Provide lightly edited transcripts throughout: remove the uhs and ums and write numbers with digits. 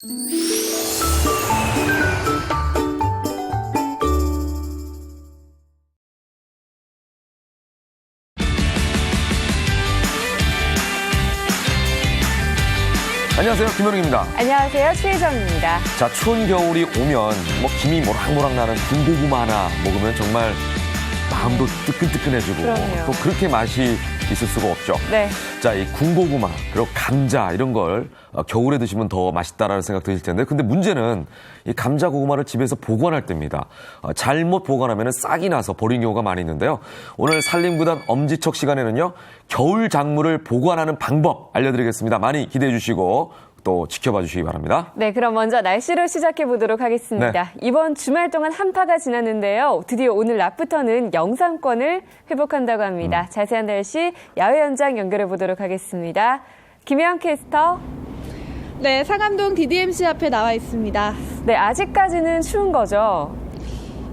안녕하세요, 김현웅입니다. 안녕하세요, 최혜정입니다. 자, 추운 겨울이 오면 김이 모락모락 나는 군고구마 하나 먹으면 정말 마음도 뜨끈뜨끈해지고 그럼요. 또 그렇게 맛이 있을 수가 없죠. 네. 자, 이 군고구마 그리고 감자 이런 걸 겨울에 드시면 더 맛있다라는 생각 드실 텐데, 근데 문제는 이 감자 고구마를 집에서 보관할 때입니다. 잘못 보관하면 싹이 나서 버린 경우가 많이 있는데요. 오늘 산림구단 엄지척 시간에는요, 겨울 작물을 보관하는 방법 알려드리겠습니다. 많이 기대해 주시고 또 지켜봐 주시기 바랍니다. 네, 그럼 먼저 날씨로 시작해 보도록 하겠습니다. 네. 이번 주말 동안 한파가 지났는데요. 드디어 오늘 낮부터는 영상권을 회복한다고 합니다. 자세한 날씨 야외 현장 연결해 보도록 하겠습니다. 김혜영 캐스터. 네, 상암동 DDMC 앞에 나와 있습니다. 네, 아직까지는 추운 거죠?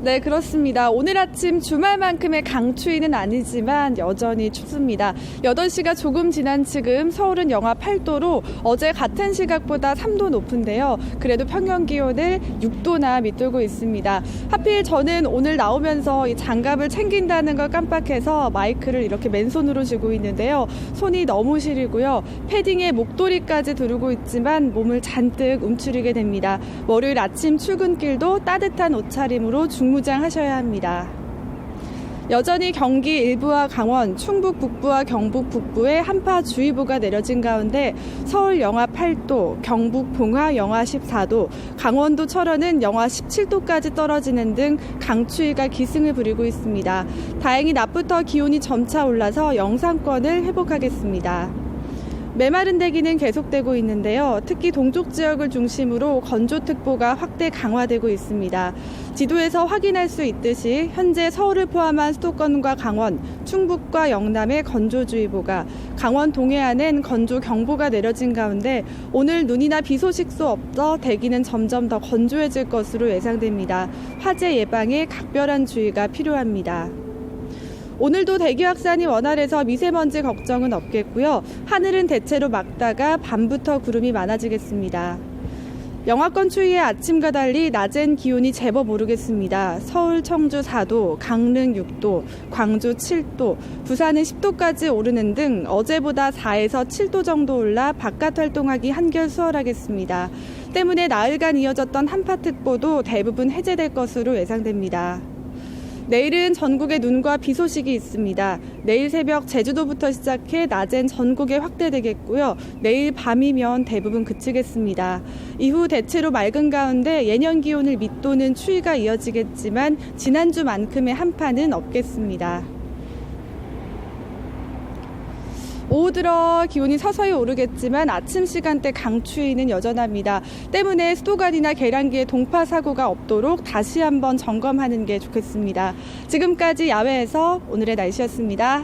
네, 그렇습니다. 오늘 아침 주말만큼의 강추위는 아니지만 여전히 춥습니다. 8시가 조금 지난 지금 서울은 영하 8도로 어제 같은 시각보다 3도 높은데요. 그래도 평년 기온을 6도나 밑돌고 있습니다. 하필 저는 오늘 나오면서 이 장갑을 챙긴다는 걸 깜빡해서 마이크를 이렇게 맨손으로 쥐고 있는데요. 손이 너무 시리고요. 패딩에 목도리까지 두르고 있지만 몸을 잔뜩 움츠리게 됩니다. 월요일 아침 출근길도 따뜻한 옷차림으로 중무장하셔야 합니다. 여전히 경기 일부와 강원, 충북 북부와 경북 북부에 한파주의보가 내려진 가운데 서울 영하 8도, 경북 봉화 영하 14도, 강원도 철원은 영하 17도까지 떨어지는 등 강추위가 기승을 부리고 있습니다. 다행히 낮부터 기온이 점차 올라서 영상권을 회복하겠습니다. 메마른 대기는 계속되고 있는데요. 특히 동쪽 지역을 중심으로 건조특보가 확대 강화되고 있습니다. 지도에서 확인할 수 있듯이 현재 서울을 포함한 수도권과 강원, 충북과 영남에 건조주의보가, 강원 동해안엔 건조경보가 내려진 가운데 오늘 눈이나 비 소식도 없어 대기는 점점 더 건조해질 것으로 예상됩니다. 화재 예방에 각별한 주의가 필요합니다. 오늘도 대기 확산이 원활해서 미세먼지 걱정은 없겠고요. 하늘은 대체로 맑다가 밤부터 구름이 많아지겠습니다. 영하권 추위의 아침과 달리 낮엔 기온이 제법 오르겠습니다. 서울, 청주 4도, 강릉 6도, 광주 7도, 부산은 10도까지 오르는 등 어제보다 4에서 7도 정도 올라 바깥 활동하기 한결 수월하겠습니다. 때문에 나흘간 이어졌던 한파특보도 대부분 해제될 것으로 예상됩니다. 내일은 전국에 눈과 비 소식이 있습니다. 내일 새벽 제주도부터 시작해 낮엔 전국에 확대되겠고요. 내일 밤이면 대부분 그치겠습니다. 이후 대체로 맑은 가운데 예년 기온을 밑도는 추위가 이어지겠지만 지난주만큼의 한파는 없겠습니다. 오후 들어 기온이 서서히 오르겠지만 아침 시간대 강추위는 여전합니다. 때문에 수도관이나 계량기에 동파 사고가 없도록 다시 한번 점검하는 게 좋겠습니다. 지금까지 야외에서 오늘의 날씨였습니다.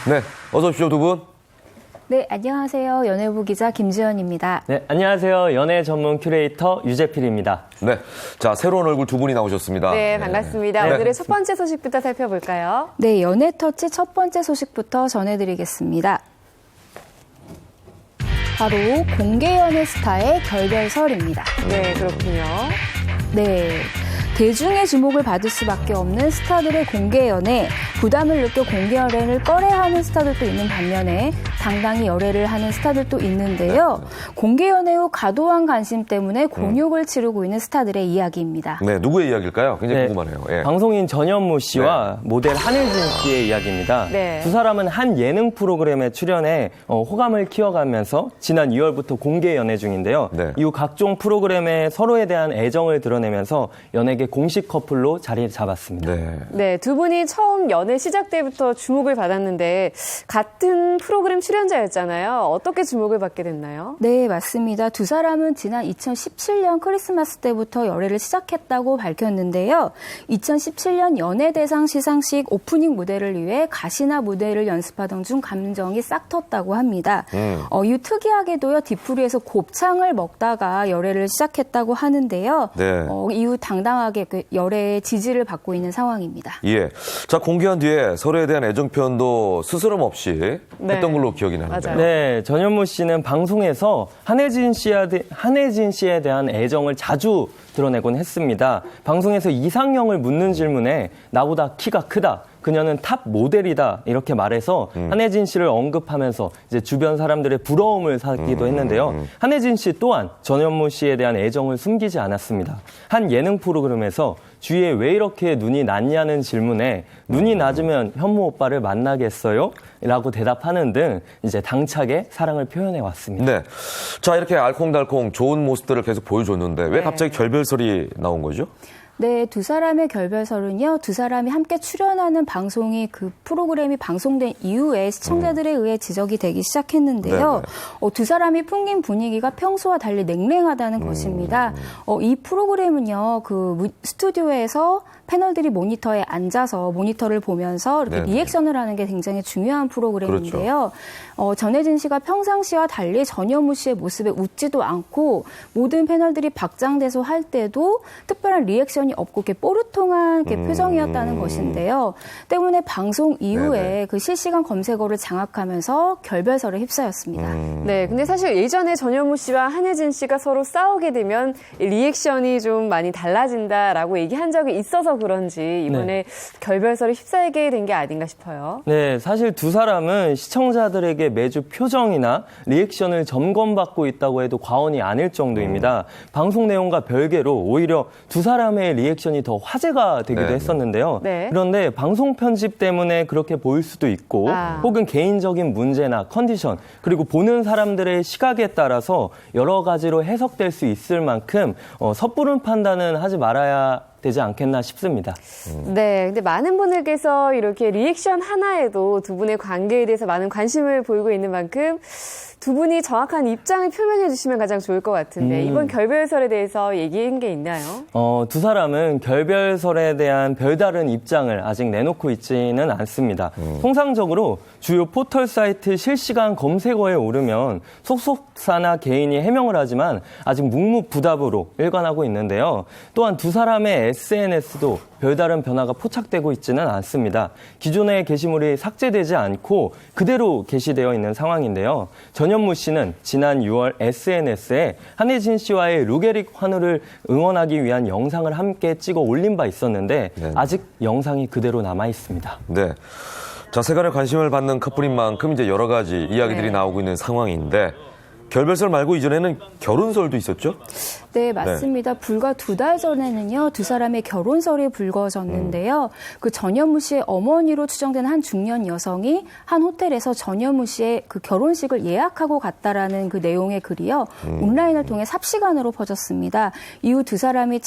네, 어서 오십시오, 두 분. 네, 안녕하세요. 연예부 기자 김지연입니다. 네, 안녕하세요. 연예 전문 큐레이터 유재필입니다. 네, 자, 새로운 얼굴 두 분이 나오셨습니다. 네, 반갑습니다. 네. 오늘의 첫 번째 소식부터 살펴볼까요? 네, 연예터치 첫 번째 소식부터 전해드리겠습니다. 바로 공개연예 스타의 결별설입니다. 네, 그렇군요. 네. 대중의 주목을 받을 수밖에 없는 스타들의 공개연애, 부담을 느껴 공개연애를 꺼려하는 스타들도 있는 반면에 당당히 열애를 하는 스타들도 있는데요. 공개연애 후 과도한 관심 때문에 곤욕을 치르고 있는 스타들의 이야기입니다. 네, 누구의 이야기일까요? 굉장히 궁금하네요. 예. 방송인 전현무 씨와 모델 한혜진 씨의 이야기입니다. 네. 두 사람은 한 예능 프로그램에 출연해 호감을 키워가면서 지난 2월부터 공개 연애 중인데요. 네. 이후 각종 프로그램에 서로에 대한 애정을 드러내면서 연예계 공식 커플로 자리를 잡았습니다. 네. 네, 두 분이 처음 연애 시작 때부터 주목을 받았는데 같은 프로그램 출연자였잖아요. 어떻게 주목을 받게 됐나요? 네, 맞습니다. 두 사람은 지난 2017년 크리스마스 때부터 열애를 시작했다고 밝혔는데요. 2017년 연예대상 시상식 오프닝 무대를 위해 가시나 무대를 연습하던 중 감정이 싹 텄다고 합니다. 이후 특이하게도요, 뒤풀이에서 곱창을 먹다가 열애를 시작했다고 하는데요. 네. 이후 당당하게 강하게 열애의 지지를 받고 있는 상황입니다. 예. 자, 공개한 뒤에 서로에 대한 애정 표현도 스스럼 없이 했던 걸로 기억이 나는데요. 맞아요. 네, 전현무 씨는 방송에서 한혜진 씨에 대한 애정을 자주 드러내곤 했습니다. 방송에서 이상형을 묻는 질문에 나보다 키가 크다. 그녀는 탑 모델이다 이렇게 말해서 한혜진 씨를 언급하면서 이제 주변 사람들의 부러움을 사기도 했는데요. 한혜진 씨 또한 전현무 씨에 대한 애정을 숨기지 않았습니다. 한 예능 프로그램에서 주위에 왜 이렇게 눈이 낮냐는 질문에 눈이 낮으면 현무 오빠를 만나겠어요? 라고 대답하는 등 이제 당차게 사랑을 표현해 왔습니다. 네. 자, 이렇게 알콩달콩 좋은 모습들을 계속 보여줬는데 왜 갑자기 결별설이 나온 거죠? 네, 두 사람의 결별설은요, 두 사람이 함께 출연하는 방송이 그 프로그램이 방송된 이후에 시청자들에 의해 지적이 되기 시작했는데요. 두 사람이 풍긴 분위기가 평소와 달리 냉랭하다는 것입니다. 이 프로그램은요, 그 스튜디오에서 패널들이 모니터에 앉아서 모니터를 보면서 이렇게 네네. 리액션을 하는 게 굉장히 중요한 프로그램인데요. 전혜진 씨가 평상시와 달리 전현무 씨의 모습에 웃지도 않고 모든 패널들이 박장대소 할 때도 특별한 리액션이 없고 이렇게 뽀르통한 이렇게 표정이었다는 것인데요. 때문에 방송 이후에 네네. 그 실시간 검색어를 장악하면서 결별설에 휩싸였습니다. 네, 근데 사실 예전에 전현무 씨와 한혜진 씨가 서로 싸우게 되면 리액션이 좀 많이 달라진다라고 얘기한 적이 있어서 그런지 이번에 결별설에 휩싸이게 된 게 아닌가 싶어요. 네, 사실 두 사람은 시청자들에게 매주 표정이나 리액션을 점검받고 있다고 해도 과언이 아닐 정도입니다. 방송 내용과 별개로 오히려 두 사람의 리액션이 더 화제가 되기도 했었는데요. 네. 그런데 방송 편집 때문에 그렇게 보일 수도 있고 혹은 개인적인 문제나 컨디션 그리고 보는 사람들의 시각에 따라서 여러 가지로 해석될 수 있을 만큼 섣부른 판단은 하지 말아야 되지 않겠나 싶습니다. 네, 근데 많은 분들께서 이렇게 리액션 하나에도 두 분의 관계에 대해서 많은 관심을 보이고 있는 만큼 두 분이 정확한 입장을 표명해 주시면 가장 좋을 것 같은데 이번 결별설에 대해서 얘기한 게 있나요? 두 사람은 결별설에 대한 별다른 입장을 아직 내놓고 있지는 않습니다. 통상적으로 주요 포털 사이트 실시간 검색어에 오르면 속속사나 개인이 해명을 하지만 아직 묵묵부답으로 일관하고 있는데요. 또한 두 사람의 SNS도 별다른 변화가 포착되고 있지는 않습니다. 기존의 게시물이 삭제되지 않고 그대로 게시되어 있는 상황인데요. 전현무 씨는 지난 6월 SNS에 한혜진 씨와의 루게릭 환우를 응원하기 위한 영상을 함께 찍어 올린 바 있었는데 아직 영상이 그대로 남아 있습니다. 네. 자, 세간의 관심을 받는 커플인 만큼 이제 여러 가지 이야기들이 나오고 있는 상황인데 결별설 말고 이전에는 결혼설도 있었죠? 네, 맞습니다. 불과 2달 전에는요, 두 사람의 결혼설이 불거졌는데요. 그 전현무 씨의 어머니로 추정되는 한 중년 여성이 한 호텔에서 전현무 씨의 그 결혼식을 예약하고 갔다라는 그 내용의 글이요, 온라인을 통해 삽시간으로 퍼졌습니다. 이후 두 사람이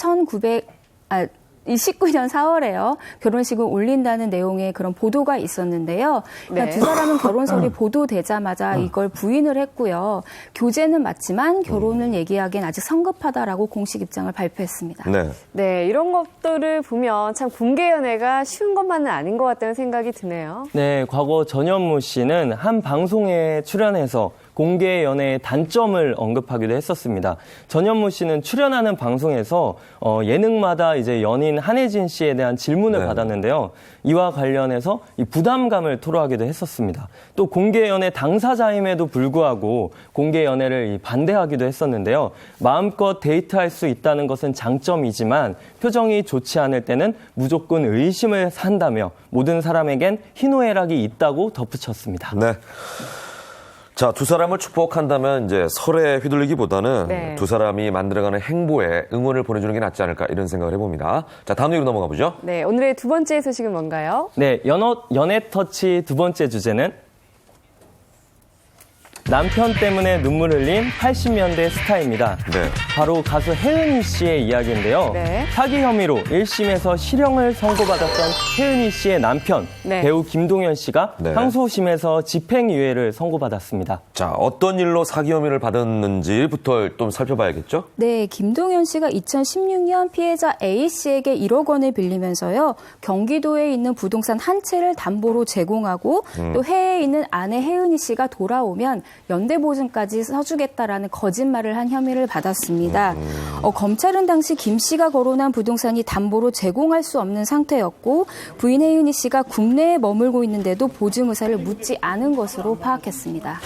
19년 4월에요. 결혼식을 올린다는 내용의 그런 보도가 있었는데요. 그러니까 두 사람은 결혼설이 보도되자마자 이걸 부인을 했고요. 교제는 맞지만 결혼을 얘기하기엔 아직 성급하다라고 공식 입장을 발표했습니다. 네, 이런 것들을 보면 참 공개 연애가 쉬운 것만은 아닌 것 같다는 생각이 드네요. 네, 과거 전현무 씨는 한 방송에 출연해서 공개 연애의 단점을 언급하기도 했었습니다. 전현무 씨는 출연하는 방송에서 예능마다 이제 연인 한혜진 씨에 대한 질문을 받았는데요. 이와 관련해서 이 부담감을 토로하기도 했었습니다. 또 공개 연애 당사자임에도 불구하고 공개 연애를 반대하기도 했었는데요. 마음껏 데이트할 수 있다는 것은 장점이지만 표정이 좋지 않을 때는 무조건 의심을 산다며 모든 사람에겐 희노애락이 있다고 덧붙였습니다. 네. 자, 두 사람을 축복한다면 이제 설에 휘둘리기보다는 두 사람이 만들어가는 행보에 응원을 보내주는 게 낫지 않을까 이런 생각을 해봅니다. 자, 다음 얘기로 넘어가 보죠. 네, 오늘의 두 번째 소식은 뭔가요? 네, 연애 터치 두 번째 주제는 남편 때문에 눈물 흘린 80년대 스타입니다. 바로 가수 혜은이 씨의 이야기인데요. 사기 혐의로 1심에서 실형을 선고받았던 혜은이 씨의 남편, 배우 김동현 씨가 항소심에서 집행유예를 선고받았습니다. 자, 어떤 일로 사기 혐의를 받았는지부터 좀 살펴봐야겠죠? 네, 김동현 씨가 2016년 피해자 A 씨에게 1억 원을 빌리면서요, 경기도에 있는 부동산 한 채를 담보로 제공하고 또 해외에 있는 아내 혜은이 씨가 돌아오면 연대보증까지 서주겠다라는 거짓말을 한 혐의를 받았습니다. 검찰은 당시 김 씨가 거론한 부동산이 담보로 제공할 수 없는 상태였고 부인 혜은이 씨가 국내에 머물고 있는데도 보증 의사를 묻지 않은 것으로 파악했습니다.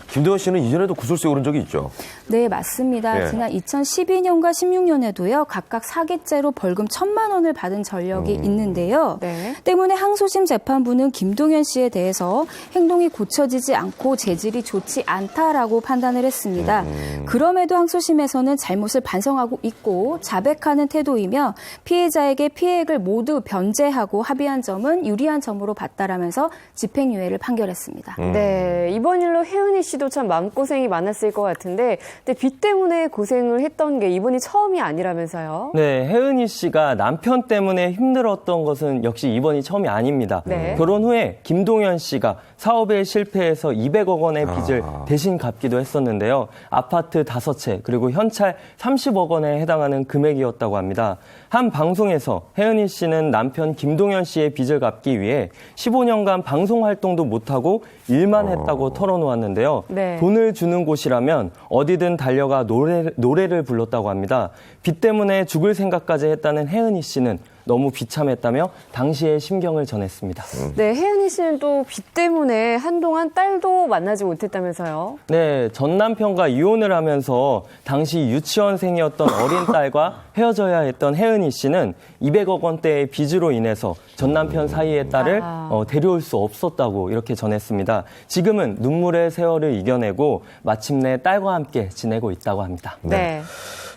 김도현 씨는 이전에도 구술수에 오른 적이 있죠? 네, 맞습니다. 예. 지난 2012년과 16년에도요. 각각 사기죄로 벌금 1,000만 원을 받은 전력이 있는데요. 네. 때문에 항소심 재판부는 김동현 씨에 대해서 행동이 고쳐지지 않고 재질이 좋지 않다라고 판단을 했습니다. 그럼에도 항소심에서는 잘못을 반성하고 있고 자백하는 태도이며 피해자에게 피해액을 모두 변제하고 합의한 점은 유리한 점으로 봤다라면서 집행유예를 판결했습니다. 네, 이번 일로 혜은이 씨도 참 마음고생이 많았을 것 같은데, 근데 빚 때문에 고생을 했던 게 이번이 처음이 아니라면서요? 네, 혜은이 씨가 남편 때문에 힘들었던 것은 역시 이번이 처음이 아닙니다. 네. 결혼 후에 김동현 씨가 사업에 실패해서 200억 원의 빚을 대신 갚기도 했었는데요. 아파트 5채 그리고 현찰 30억 원에 해당하는 금액이었다고 합니다. 한 방송에서 혜은이 씨는 남편 김동현 씨의 빚을 갚기 위해 15년간 방송 활동도 못하고 일만 했다고 털어놓았는데요. 네. 돈을 주는 곳이라면 어디든 달려가 노래를 불렀다고 합니다. 빚 때문에 죽을 생각까지 했다는 혜은이 씨는 너무 비참했다며 당시의 심경을 전했습니다. 네, 혜은이 씨는 또 빚 때문에 한동안 딸도 만나지 못했다면서요? 네, 전 남편과 이혼을 하면서 당시 유치원생이었던 어린 딸과 헤어져야 했던 혜은이 씨는 200억 원대의 빚으로 인해서 전 남편 사이의 딸을 데려올 수 없었다고 이렇게 전했습니다. 지금은 눈물의 세월을 이겨내고 마침내 딸과 함께 지내고 있다고 합니다. 네.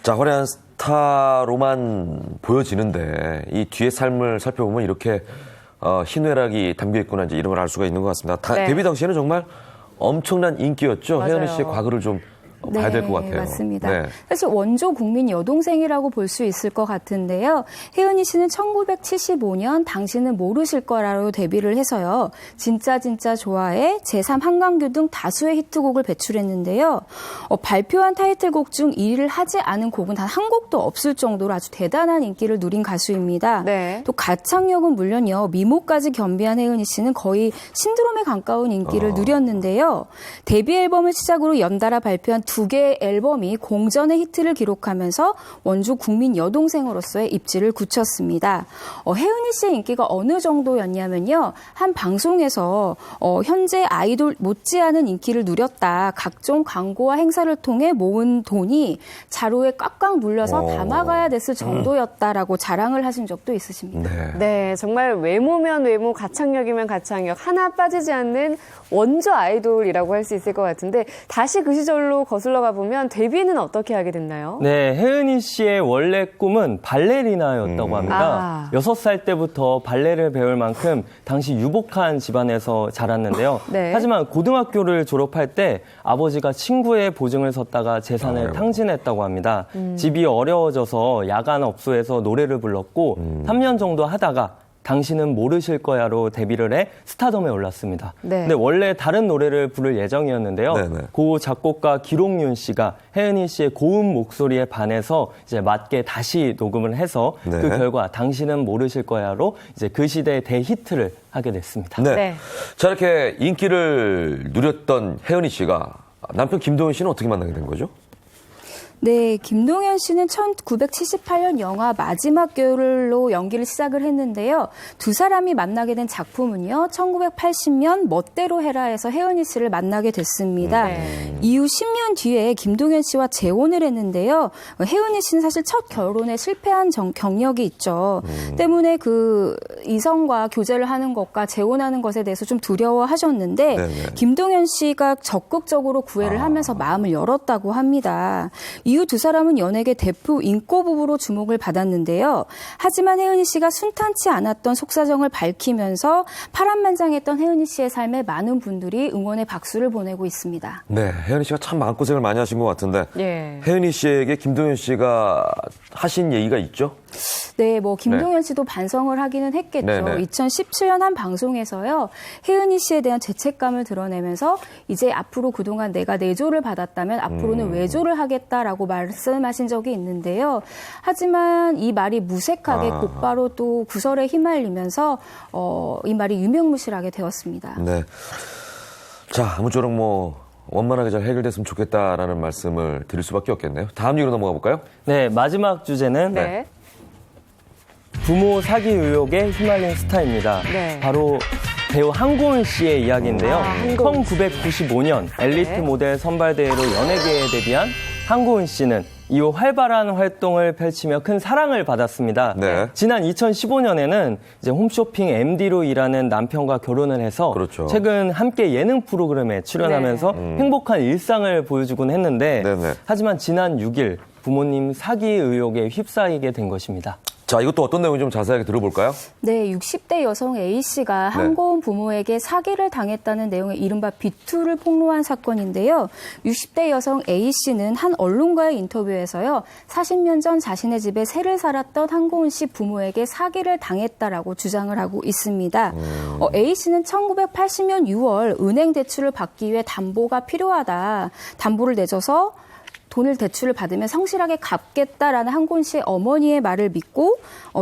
자, 화려한 스타로만 보여지는데 이 뒤의 삶을 살펴보면 이렇게 희뇌락이 담겨 있구나 이제 이런 걸 알 수가 있는 것 같습니다. 네. 데뷔 당시에는 정말 엄청난 인기였죠. 맞아요. 혜은이 씨의 과거를 좀 봐야 될 것 같아요. 맞습니다. 네. 사실 원조 국민 여동생이라고 볼 수 있을 것 같은데요. 혜은이 씨는 1975년 당신은 모르실 거라로 데뷔를 해서요. 진짜 좋아해, 제3 한강교 등 다수의 히트곡을 배출했는데요. 발표한 타이틀곡 중 1위를 하지 않은 곡은 단 한 곡도 없을 정도로 아주 대단한 인기를 누린 가수입니다. 네. 또 가창력은 물론요. 미모까지 겸비한 혜은이 씨는 거의 신드롬에 가까운 인기를 누렸는데요. 데뷔 앨범을 시작으로 연달아 발표한 2개의 앨범이 공전의 히트를 기록하면서 원조 국민 여동생으로서의 입지를 굳혔습니다. 혜은이 씨의 인기가 어느 정도였냐면요. 한 방송에서 현재 아이돌 못지않은 인기를 누렸다. 각종 광고와 행사를 통해 모은 돈이 자루에 꽉꽉 눌려서 담아가야 됐을 정도였다라고 자랑을 하신 적도 있으십니다. 네. 네, 정말 외모면 외모, 가창력이면 가창력, 하나 빠지지 않는 원조 아이돌이라고 할 수 있을 것 같은데, 다시 그 시절로 거슬러 가보면 데뷔는 어떻게 하게 됐나요? 네, 혜은이 씨의 원래 꿈은 발레리나였다고 합니다. 6살 때부터 발레를 배울 만큼 당시 유복한 집안에서 자랐는데요. 네. 하지만 고등학교를 졸업할 때 아버지가 친구의 보증을 섰다가 재산을 탕진했다고 합니다. 집이 어려워져서 야간 업소에서 노래를 불렀고 3년 정도 하다가 당신은 모르실 거야로 데뷔를 해 스타덤에 올랐습니다. 네. 근데 원래 다른 노래를 부를 예정이었는데요. 네네. 고 작곡가 기록윤 씨가 혜은이 씨의 고음 목소리에 반해서 이제 맞게 다시 녹음을 해서 네. 그 결과 당신은 모르실 거야로 이제 그 시대의 대히트를 하게 됐습니다. 네. 네. 자, 이렇게 인기를 누렸던 혜은이 씨가 남편 김도현 씨는 어떻게 만나게 된 거죠? 네, 김동현 씨는 1978년 영화 마지막 겨울로 연기를 시작을 했는데요. 두 사람이 만나게 된 작품은요. 1980년 멋대로 해라에서 혜은이 씨를 만나게 됐습니다. 이후 10년 뒤에 김동현 씨와 재혼을 했는데요. 혜은이 씨는 사실 첫 결혼에 실패한 경력이 있죠. 때문에 그 이성과 교제를 하는 것과 재혼하는 것에 대해서 좀 두려워하셨는데 네네. 김동현 씨가 적극적으로 구애를 하면서 마음을 열었다고 합니다. 이후 두 사람은 연예계 대표 인꼬 부부로 주목을 받았는데요. 하지만 혜은이 씨가 순탄치 않았던 속사정을 밝히면서 파란만장했던 혜은이 씨의 삶에 많은 분들이 응원의 박수를 보내고 있습니다. 네, 혜은이 씨가 참 마음고생을 많이 하신 것 같은데 예. 혜은이 씨에게 김도현 씨가 하신 얘기가 있죠? 네, 김동현 씨도 반성을 하기는 했겠죠. 네네. 2017년 한 방송에서요. 혜은이 씨에 대한 죄책감을 드러내면서 이제 앞으로 그동안 내가 내조를 받았다면 앞으로는 외조를 하겠다라고 말씀하신 적이 있는데요. 하지만 이 말이 무색하게 곧바로 또 구설에 휘말리면서 이 말이 유명무실하게 되었습니다. 네. 자, 아무쪼록 원만하게 잘 해결됐으면 좋겠다라는 말씀을 드릴 수밖에 없겠네요. 다음 얘기로 넘어가 볼까요? 네, 마지막 주제는 네. 부모 사기 의혹에 휘말린 스타입니다. 네. 바로 배우 한고은 씨의 이야기인데요. 한고은 1995년 엘리트 네. 모델 선발대회로 연예계에 데뷔한 한고은 씨는 이후 활발한 활동을 펼치며 큰 사랑을 받았습니다. 네. 지난 2015년에는 이제 홈쇼핑 MD로 일하는 남편과 결혼을 해서 그렇죠. 최근 함께 예능 프로그램에 출연하면서 행복한 일상을 보여주곤 했는데 네네. 하지만 지난 6일 부모님 사기 의혹에 휩싸이게 된 것입니다. 자, 이것도 어떤 내용인지 좀 자세하게 들어볼까요? 네, 60대 여성 A씨가 한고은 부모에게 사기를 당했다는 내용의 이른바 비투를 폭로한 사건인데요. 60대 여성 A씨는 한 언론과의 인터뷰에서요. 40년 전 자신의 집에 새를 살았던 한고은 씨 부모에게 사기를 당했다라고 주장을 하고 있습니다. A씨는 1980년 6월 은행 대출을 받기 위해 담보가 필요하다. 담보를 내줘서 돈을 대출을 받으면 성실하게 갚겠다라는 한고은 씨의 어머니의 말을 믿고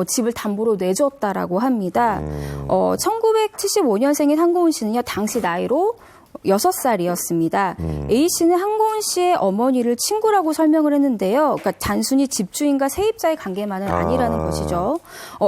집을 담보로 내줬다라고 합니다. 1975년생인 한고은 씨는요, 당시 나이로 6살이었습니다. A씨는 한고은 씨의 어머니를 친구라고 설명을 했는데요. 그러니까 단순히 집주인과 세입자의 관계만은 아니라는 것이죠.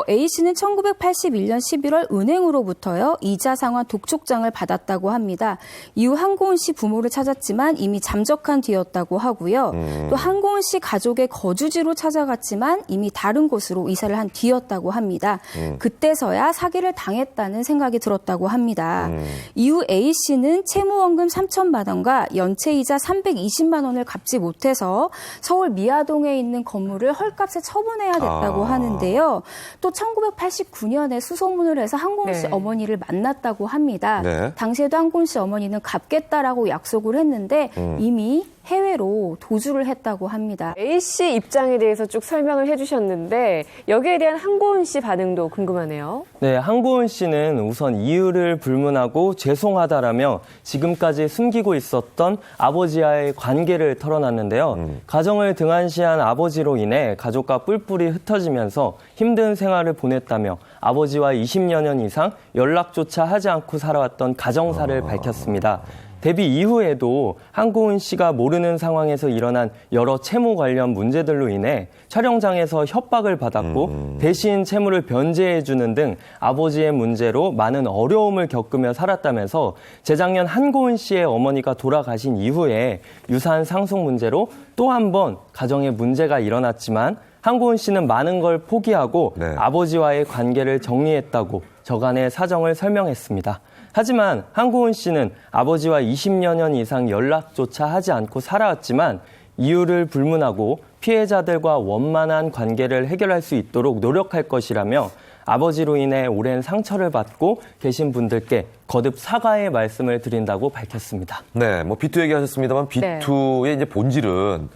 A씨는 1981년 11월 은행으로부터요, 이자 상환 독촉장을 받았다고 합니다. 이후 한고은 씨 부모를 찾았지만 이미 잠적한 뒤였다고 하고요. 또 한고은 씨 가족의 거주지로 찾아갔지만 이미 다른 곳으로 이사를 한 뒤였다고 합니다. 그때서야 사기를 당했다는 생각이 들었다고 합니다. 이후 A씨는 채무원금 3천만 원과 연체이자 320만 원을 갚지 못해서 서울 미아동에 있는 건물을 헐값에 처분해야 됐다고 하는데요. 또 1989년에 수소문을 해서 한고은 씨 네. 어머니를 만났다고 합니다. 네. 당시에도 한고은 씨 어머니는 갚겠다라고 약속을 했는데 이미 해외로 도주를 했다고 합니다. A씨 입장에 대해서 쭉 설명을 해주셨는데 여기에 대한 한고은 씨 반응도 궁금하네요. 네, 한고은 씨는 우선 이유를 불문하고 죄송하다라며 지금까지 숨기고 있었던 아버지와의 관계를 털어놨는데요. 가정을 등한시한 아버지로 인해 가족과 뿔뿔이 흩어지면서 힘든 생활을 보냈다며 아버지와 20여 년 이상 연락조차 하지 않고 살아왔던 가정사를 밝혔습니다. 데뷔 이후에도 한고은 씨가 모르는 상황에서 일어난 여러 채무 관련 문제들로 인해 촬영장에서 협박을 받았고 대신 채무를 변제해주는 등 아버지의 문제로 많은 어려움을 겪으며 살았다면서 재작년 한고은 씨의 어머니가 돌아가신 이후에 유산 상속 문제로 또 한 번 가정에 문제가 일어났지만 한고은 씨는 많은 걸 포기하고 네. 아버지와의 관계를 정리했다고 저간의 사정을 설명했습니다. 하지만 한고은 씨는 아버지와 20여 년 이상 연락조차 하지 않고 살아왔지만 이유를 불문하고 피해자들과 원만한 관계를 해결할 수 있도록 노력할 것이라며 아버지로 인해 오랜 상처를 받고 계신 분들께 거듭 사과의 말씀을 드린다고 밝혔습니다. 네, 뭐 비투 얘기하셨습니다만 비투의 이제 본질은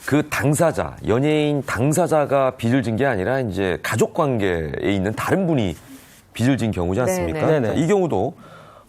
그 당사자, 연예인 당사자가 빚을 진 게 아니라 이제 가족 관계에 있는 다른 분이 빚을 진 경우지 않습니까? 네네. 자, 이 경우도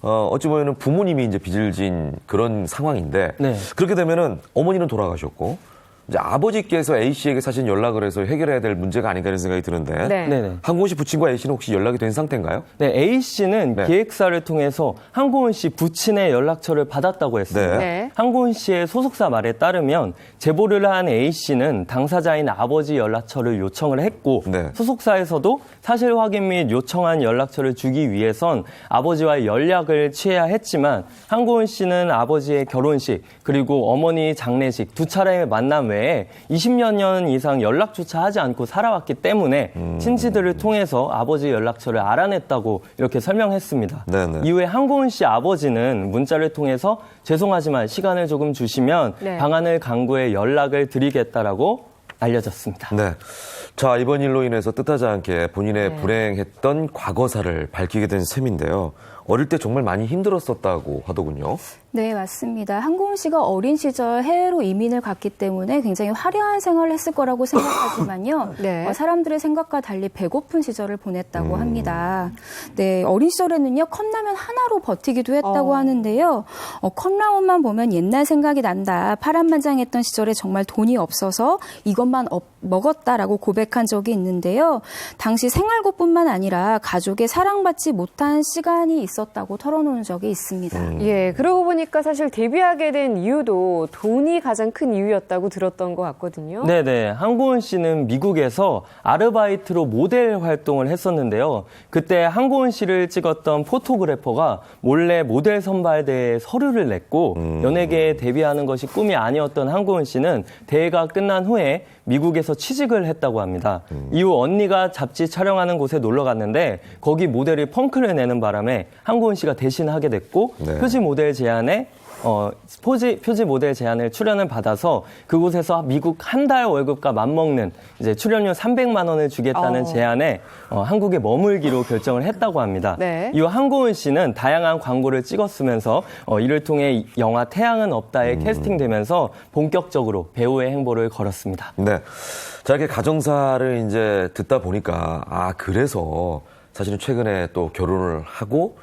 어찌 보면은 부모님이 이제 빚을 진 그런 상황인데 네. 그렇게 되면은 어머니는 돌아가셨고 이제 아버지께서 A 씨에게 사실 연락을 해서 해결해야 될 문제가 아닌가 이런 생각이 드는데 네. 네네. 한고은 씨 부친과 A 씨는 혹시 연락이 된 상태인가요? 네, A 씨는 네. 기획사를 통해서 한고은 씨 부친의 연락처를 받았다고 했습니다. 네. 한고은 씨의 소속사 말에 따르면 제보를 한 A 씨는 당사자인 아버지 연락처를 요청을 했고 네. 소속사에서도 사실 확인 및 요청한 연락처를 주기 위해선 아버지와의 연락을 취해야 했지만 한고은 씨는 아버지의 결혼식 그리고 어머니 장례식 두 차례의 만남 외에 20여 년 이상 연락조차 하지 않고 살아왔기 때문에 친지들을 통해서 아버지 연락처를 알아냈다고 이렇게 설명했습니다. 네네. 이후에 한고은 씨 아버지는 문자를 통해서 죄송하지만 시간을 조금 주시면 네. 방안을 강구해 연락을 드리겠다라고 알려졌습니다. 네. 자, 이번 일로 인해서 뜻하지 않게 본인의 네. 불행했던 과거사를 밝히게 된 셈인데요. 어릴 때 정말 많이 힘들었었다고 하더군요. 네, 맞습니다. 한고은 씨가 어린 시절 해외로 이민을 갔기 때문에 굉장히 화려한 생활을 했을 거라고 생각하지만요. 네. 사람들의 생각과 달리 배고픈 시절을 보냈다고 합니다. 네, 어린 시절에는요, 컵라면 하나로 버티기도 했다고 하는데요. 컵라면만 보면 옛날 생각이 난다. 파란만장했던 시절에 정말 돈이 없어서 이것만 먹었다라고 고백한 적이 있는데요. 당시 생활고뿐만 아니라 가족의 사랑받지 못한 시간이 있었다고 털어놓은 적이 있습니다. 예, 그러고 보니까 사실 데뷔하게 된 이유도 돈이 가장 큰 이유였다고 들었던 것 같거든요. 네네. 한고은 씨는 미국에서 아르바이트로 모델 활동을 했었는데요. 그때 한고은 씨를 찍었던 포토그래퍼가 몰래 모델 선발대회에 서류를 냈고 연예계에 데뷔하는 것이 꿈이 아니었던 한고은 씨는 대회가 끝난 후에 미국에서 취직을 했다고 합니다. 이후 언니가 잡지 촬영하는 곳에 놀러 갔는데 거기 모델이 펑크를 내는 바람에 한고은 씨가 대신 하게 됐고 네. 표지 모델 제안에 표지 모델 제안을 출연을 받아서 그곳에서 미국 한 달 월급과 맞먹는 이제 출연료 300만 원을 주겠다는 제안에 한국에 머물기로 결정을 했다고 합니다. 네. 이후 한고은 씨는 다양한 광고를 찍었으면서 이를 통해 영화 태양은 없다에 캐스팅되면서 본격적으로 배우의 행보를 걸었습니다. 네. 자, 이렇게 가정사를 이제 듣다 보니까, 그래서 사실은 최근에 또 결혼을 하고,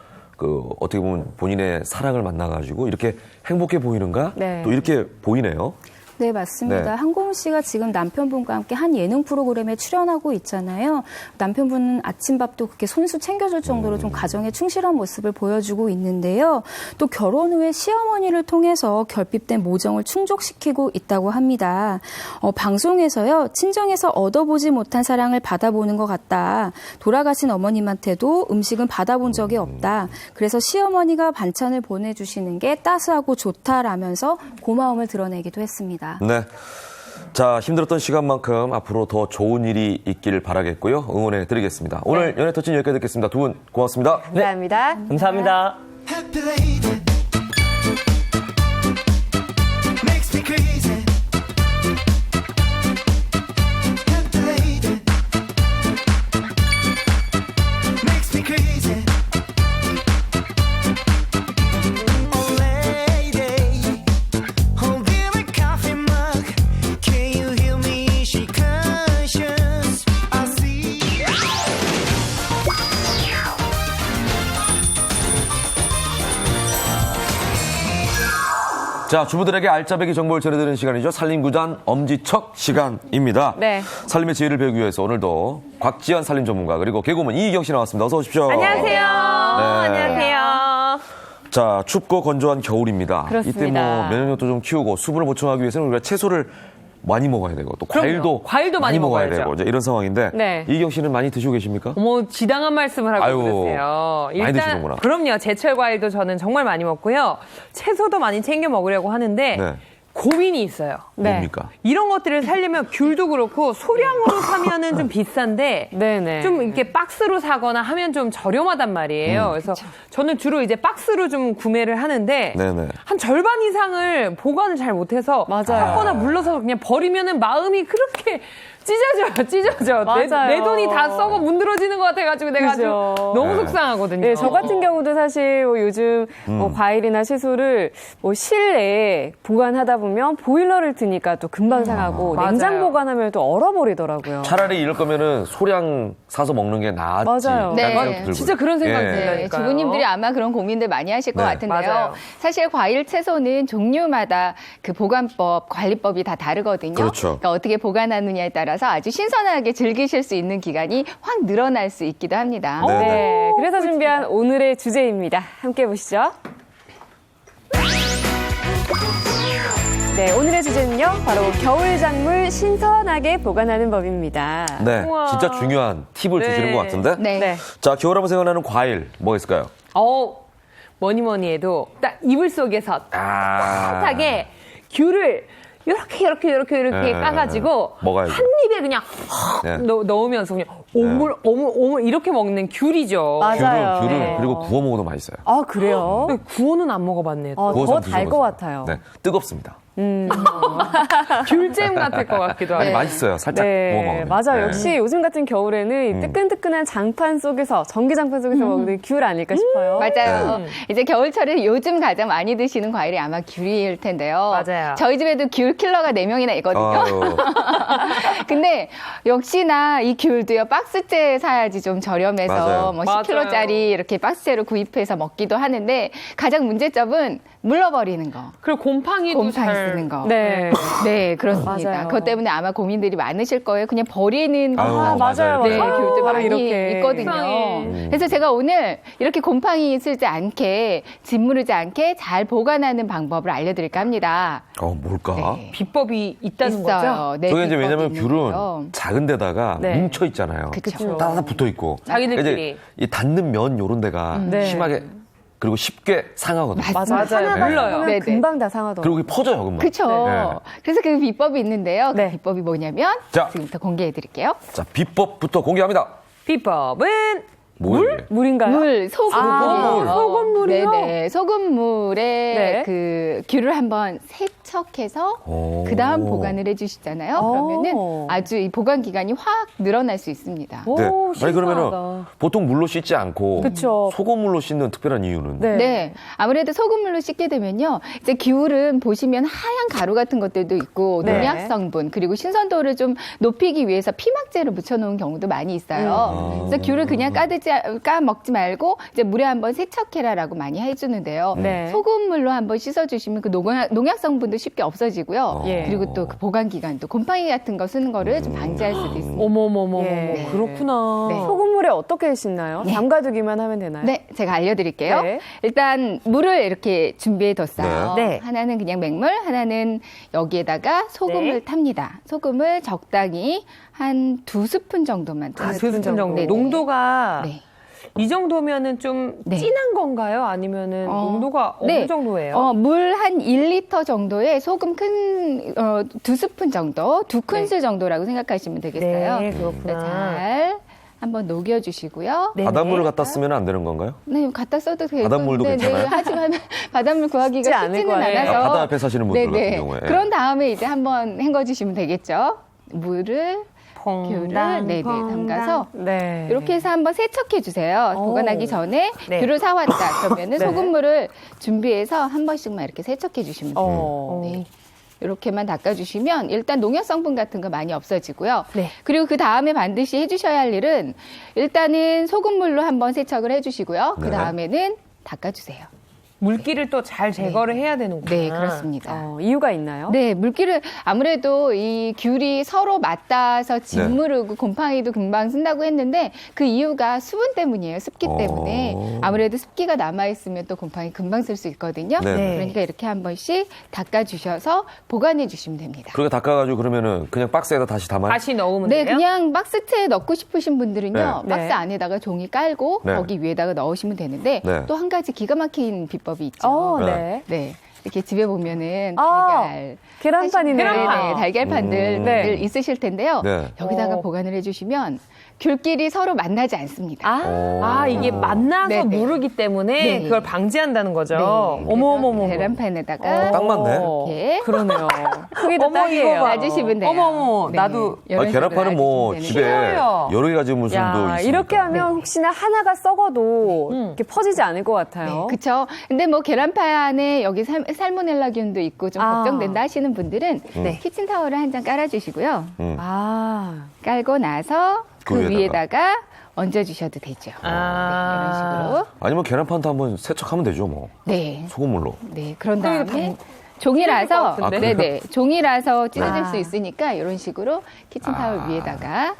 어떻게 보면 본인의 사랑을 만나가지고 이렇게 행복해 보이는가? 네. 또 이렇게 보이네요. 네, 맞습니다. 네. 한고은 씨가 지금 남편분과 함께 한 예능 프로그램에 출연하고 있잖아요. 남편분은 아침밥도 그렇게 손수 챙겨줄 정도로 좀 가정에 충실한 모습을 보여주고 있는데요. 또 결혼 후에 시어머니를 통해서 결핍된 모정을 충족시키고 있다고 합니다. 방송에서요, 친정에서 얻어보지 못한 사랑을 받아보는 것 같다. 돌아가신 어머님한테도 음식은 받아본 적이 없다. 그래서 시어머니가 반찬을 보내주시는 게 따스하고 좋다라면서 고마움을 드러내기도 했습니다. 네. 자, 힘들었던 시간만큼 앞으로 더 좋은 일이 있길 바라겠고요. 응원해 드리겠습니다. 오늘 연예터치는 여기까지 듣겠습니다. 두 분 고맙습니다. 감사합니다. 감사합니다. Happy lady makes me crazy. Happy lady makes me crazy. Oh lady, hold in a coffee mug. Can you hear me? She conscious. I see. 자, 주부들에게 알짜배기 정보를 전해드리는 시간이죠. 살림구단 엄지척 시간입니다. 네. 살림의 지혜를 배우기 위해서 오늘도 곽지연 살림 전문가 그리고 개그우먼 이희경 씨 나왔습니다. 어서 오십시오. 안녕하세요. 안녕하세요. 자, 춥고 건조한 겨울입니다. 그렇습니다. 이때 뭐 면역력도 좀 키우고 수분을 보충하기 위해서는 우리가 채소를 많이 먹어야 되고 또 과일도 많이 먹어야 먹어야죠. 되고 이제 이런 상황인데 네. 이희경 씨는 많이 드시고 계십니까? 어머, 지당한 말씀을 하고 아유, 그러세요. 많이 드시는구나. 그럼요. 제철 과일도 저는 정말 많이 먹고요. 채소도 많이 챙겨 먹으려고 하는데 네. 고민이 있어요. 뭡니까? 이런 것들을 살려면 귤도 그렇고 소량으로 사면은 좀 비싼데 네네. 좀 이렇게 박스로 사거나 하면 좀 저렴하단 말이에요. 그래서 저는 주로 이제 박스로 좀 구매를 하는데 네네. 한 절반 이상을 보관을 잘 못해서 맞아요. 샀거나 물러서 그냥 버리면은 마음이 그렇게 찢어져. 맞아요. 내 돈이 다 썩어 문드러지는 것 같아가지고 내가 아주 그죠. 너무 네. 속상하거든요. 네, 저 같은 경우도 사실 뭐 요즘 뭐 과일이나 채소를 뭐 실내에 보관하다 보면 보일러를 트니까 또 금방 상하고 맞아요. 냉장 보관하면 또 얼어버리더라고요. 차라리 이럴 거면은 소량 사서 먹는 게 낫지. 맞아요. 네. 라는 생각도 들고요. 진짜 그런 생각이 예. 들어요. 네, 주부님들이 아마 그런 고민들 많이 하실 것 네. 같은데요. 맞아요. 사실 과일, 채소는 종류마다 그 보관법, 관리법이 다 다르거든요. 그렇죠. 그러니까 어떻게 보관하느냐에 따라서 아주 신선하게 즐기실 수 있는 기간이 확 늘어날 수 있기도 합니다. 네. 네, 그래서 준비한 오늘의 주제입니다. 함께 보시죠. 네, 오늘의 주제는요, 바로 겨울 작물 신선하게 보관하는 법입니다. 네, 우와. 진짜 중요한 팁을 네. 주시는 것 같은데. 네. 네. 자, 겨울하면 생각나는 과일 뭐가 있을까요? 뭐니 해도 딱 이불 속에서 따뜻하게 귤을 이렇게 까가지고 먹어야죠. 한 입에 그냥 네. 넣으면서 그냥 오물 이렇게 먹는 귤이죠. 맞아요. 귤을 네. 그리고 구워 먹어도 맛있어요. 아, 그래요? 근데 구워는 안 먹어봤네요. 구워서 더 달 것 드셔보세요. 같아요. 네, 뜨겁습니다. 귤잼 같을 것 같기도 하고. 아니, 맛있어요. 살짝 구워 먹으면. 맞아요. 네. 역시 요즘 같은 겨울에는 이 뜨끈뜨끈한 장판 속에서, 전기장판 속에서 먹는 귤 아닐까 싶어요. 맞아요. 이제 겨울철에 요즘 가장 많이 드시는 과일이 아마 귤일 텐데요. 맞아요. 저희 집에도 귤 킬러가 4명이나 있거든요. 아유, 근데 역시나 이 귤도요, 박스째 사야지 좀 저렴해서 맞아요. 뭐 맞아요. 10kg짜리 이렇게 박스째로 구입해서 먹기도 하는데 가장 문제점은 물러버리는 거. 그리고 곰팡이도 곰팡이. 잘 쓰는 거. 네. 네, 그렇습니다. 맞아요. 그것 때문에 아마 고민들이 많으실 거예요. 그냥 버리는 아유, 거. 맞아요. 네, 맞아요. 귤도 바로 많이 이렇게. 있거든요. 세상에. 그래서 제가 오늘 이렇게 곰팡이 쓰지 않게, 짓무르지 않게 잘 보관하는 방법을 알려드릴까 합니다. 뭘까? 네. 비법이 있다는 거죠? 있어요. 네, 저게 이제 비법이 왜냐면 있는데요. 귤은 작은 데다가 네. 뭉쳐 있잖아요. 그쵸. 따다 붙어 있고. 자기들끼리. 이제 이 닿는 면 요런 데가 네. 심하게 그리고 쉽게 상하거든요. 맞아요. 하나만 물러요. 하면 네네. 금방 다 상하더라고요. 그리고 이게 퍼져요, 금방. 그쵸. 네. 그래서 그 비법이 있는데요. 네. 그 비법이 뭐냐면 자. 지금부터 공개해 드릴게요. 자, 비법부터 공개합니다. 비법은 뭐예요? 이게? 물인가요? 물, 소금물. 소금물이요? 네네. 소금물에 네. 그 귤을 한번 세척해서 오. 그 다음 보관을 해주시잖아요. 오. 그러면은 아주 이 보관 기간이 확 늘어날 수 있습니다. 오, 네. 신기하다. 아니 그러면은 보통 물로 씻지 않고 그쵸. 소금물로 씻는 특별한 이유는 네. 네. 아무래도 소금물로 씻게 되면요. 이제 귤은 보시면 하얀 가루 같은 것들도 있고 네. 농약 성분 그리고 신선도를 좀 높이기 위해서 피막제를 묻혀놓은 경우도 많이 있어요. 그래서 귤을 그냥 까먹지 말고 이제 물에 한번 세척해라라고 많이 해주는데요. 네. 소금물로 한번 씻어주시면 그 농약 성분도 쉽게 없어지고요. 예. 그리고 또 그 보관 기간도 곰팡이 같은 거 쓰는 거를 좀 방지할 수도 있습니다. 어머머머머. 예. 그렇구나. 네. 소금물에 어떻게 씻나요? 담가두기만 하면 되나요? 네, 제가 알려드릴게요. 네. 일단 물을 이렇게 준비해뒀어요. 네. 네. 하나는 그냥 맹물, 하나는 여기에다가 소금을 네. 탑니다. 소금을 적당히 한 2스푼 정도만. 두 스푼 정도. 네, 네. 농도가 네. 이 정도면은 좀 네. 진한 건가요? 아니면은 농도가 어느 네. 정도예요? 물 한 1리터 정도에 소금 2스푼 정도, 2큰술 정도라고 생각하시면 되겠어요. 네, 그렇구나. 잘 한번 녹여주시고요. 네. 바닷물을 갖다 쓰면 안 되는 건가요? 네, 갖다 써도 되고. 바닷물도 괜찮아요? 하지만 바닷물 쉽지 구하기가 않을 쉽지는 거예요. 않아서. 바다 앞에 사시는 분들 같은 경우에. 그런 다음에 이제 한번 헹궈주시면 되겠죠. 물을 귤을 네네 담가서 네. 이렇게 해서 한번 세척해 주세요. 오. 보관하기 전에 네. 귤을 사왔다 그러면은 네. 소금물을 준비해서 한 번씩만 이렇게 세척해 주시면 돼요. 네. 이렇게만 닦아주시면 일단 농약 성분 같은 거 많이 없어지고요. 네. 그리고 그 다음에 반드시 해주셔야 할 일은 일단은 소금물로 한번 세척을 해주시고요. 그 네. 다음에는 닦아주세요. 물기를 또 잘 제거를 해야 되는구나. 네, 그렇습니다. 이유가 있나요? 네, 물기를 아무래도 이 귤이 서로 맞닿아서 짓무르고 곰팡이도 금방 쓴다고 했는데 그 이유가 수분 때문이에요. 습기 때문에. 아무래도 습기가 남아있으면 또 곰팡이 금방 쓸 수 있거든요. 네. 그러니까 이렇게 한 번씩 닦아주셔서 보관해 주시면 됩니다. 그렇게 닦아가지고 그러면은 그냥 박스에다 다시 담아요? 다시 넣으면 네, 돼요? 그냥 박스채에 넣고 싶으신 분들은요. 네. 박스 네. 안에다가 종이 깔고 네. 거기 위에다가 넣으시면 되는데 네. 또 한 가지 기가 막힌 비법이 있죠. 네. 네. 이렇게 집에 보면은 아, 달걀. 계란판이네요. 계란판. 네, 달걀판들 네. 있으실 텐데요. 네. 여기다가 보관을 해주시면 귤끼리 서로 만나지 않습니다. 이게 만나서 네네. 무르기 때문에 네. 그걸 방지한다는 거죠. 네. 어머머머. 계란판에다가 딱 맞네. 이렇게 그러네요. 크기도 어머, 딱이에요. 이거 봐. 놔주시면 돼요. 어머, 나도. 이런 식으로 계란판은 뭐 놔주시면 집에 되는데. 싫어요. 여러 가지 무슨도 야, 있으니까. 이렇게 하면 혹시나 하나가 썩어도 이렇게 퍼지지 않을 것 네, 같아요. 그렇죠. 근데 뭐 계란판에 여기 살모넬라균도 있고 좀 걱정된다 하시는 분들은 키친 타월을 한 장 깔아주시고요. 아, 깔고 나서 그 그 위에다가. 위에다가 얹어주셔도 되죠. 네, 이런 식으로. 아니면 계란판도 한번 세척하면 되죠, 뭐. 네, 소금물로. 네. 그런 그래도 다음에 종이라서 것 같은데? 네네 종이라서 찢어질 아. 수 있으니까 이런 식으로 키친 타월 위에다가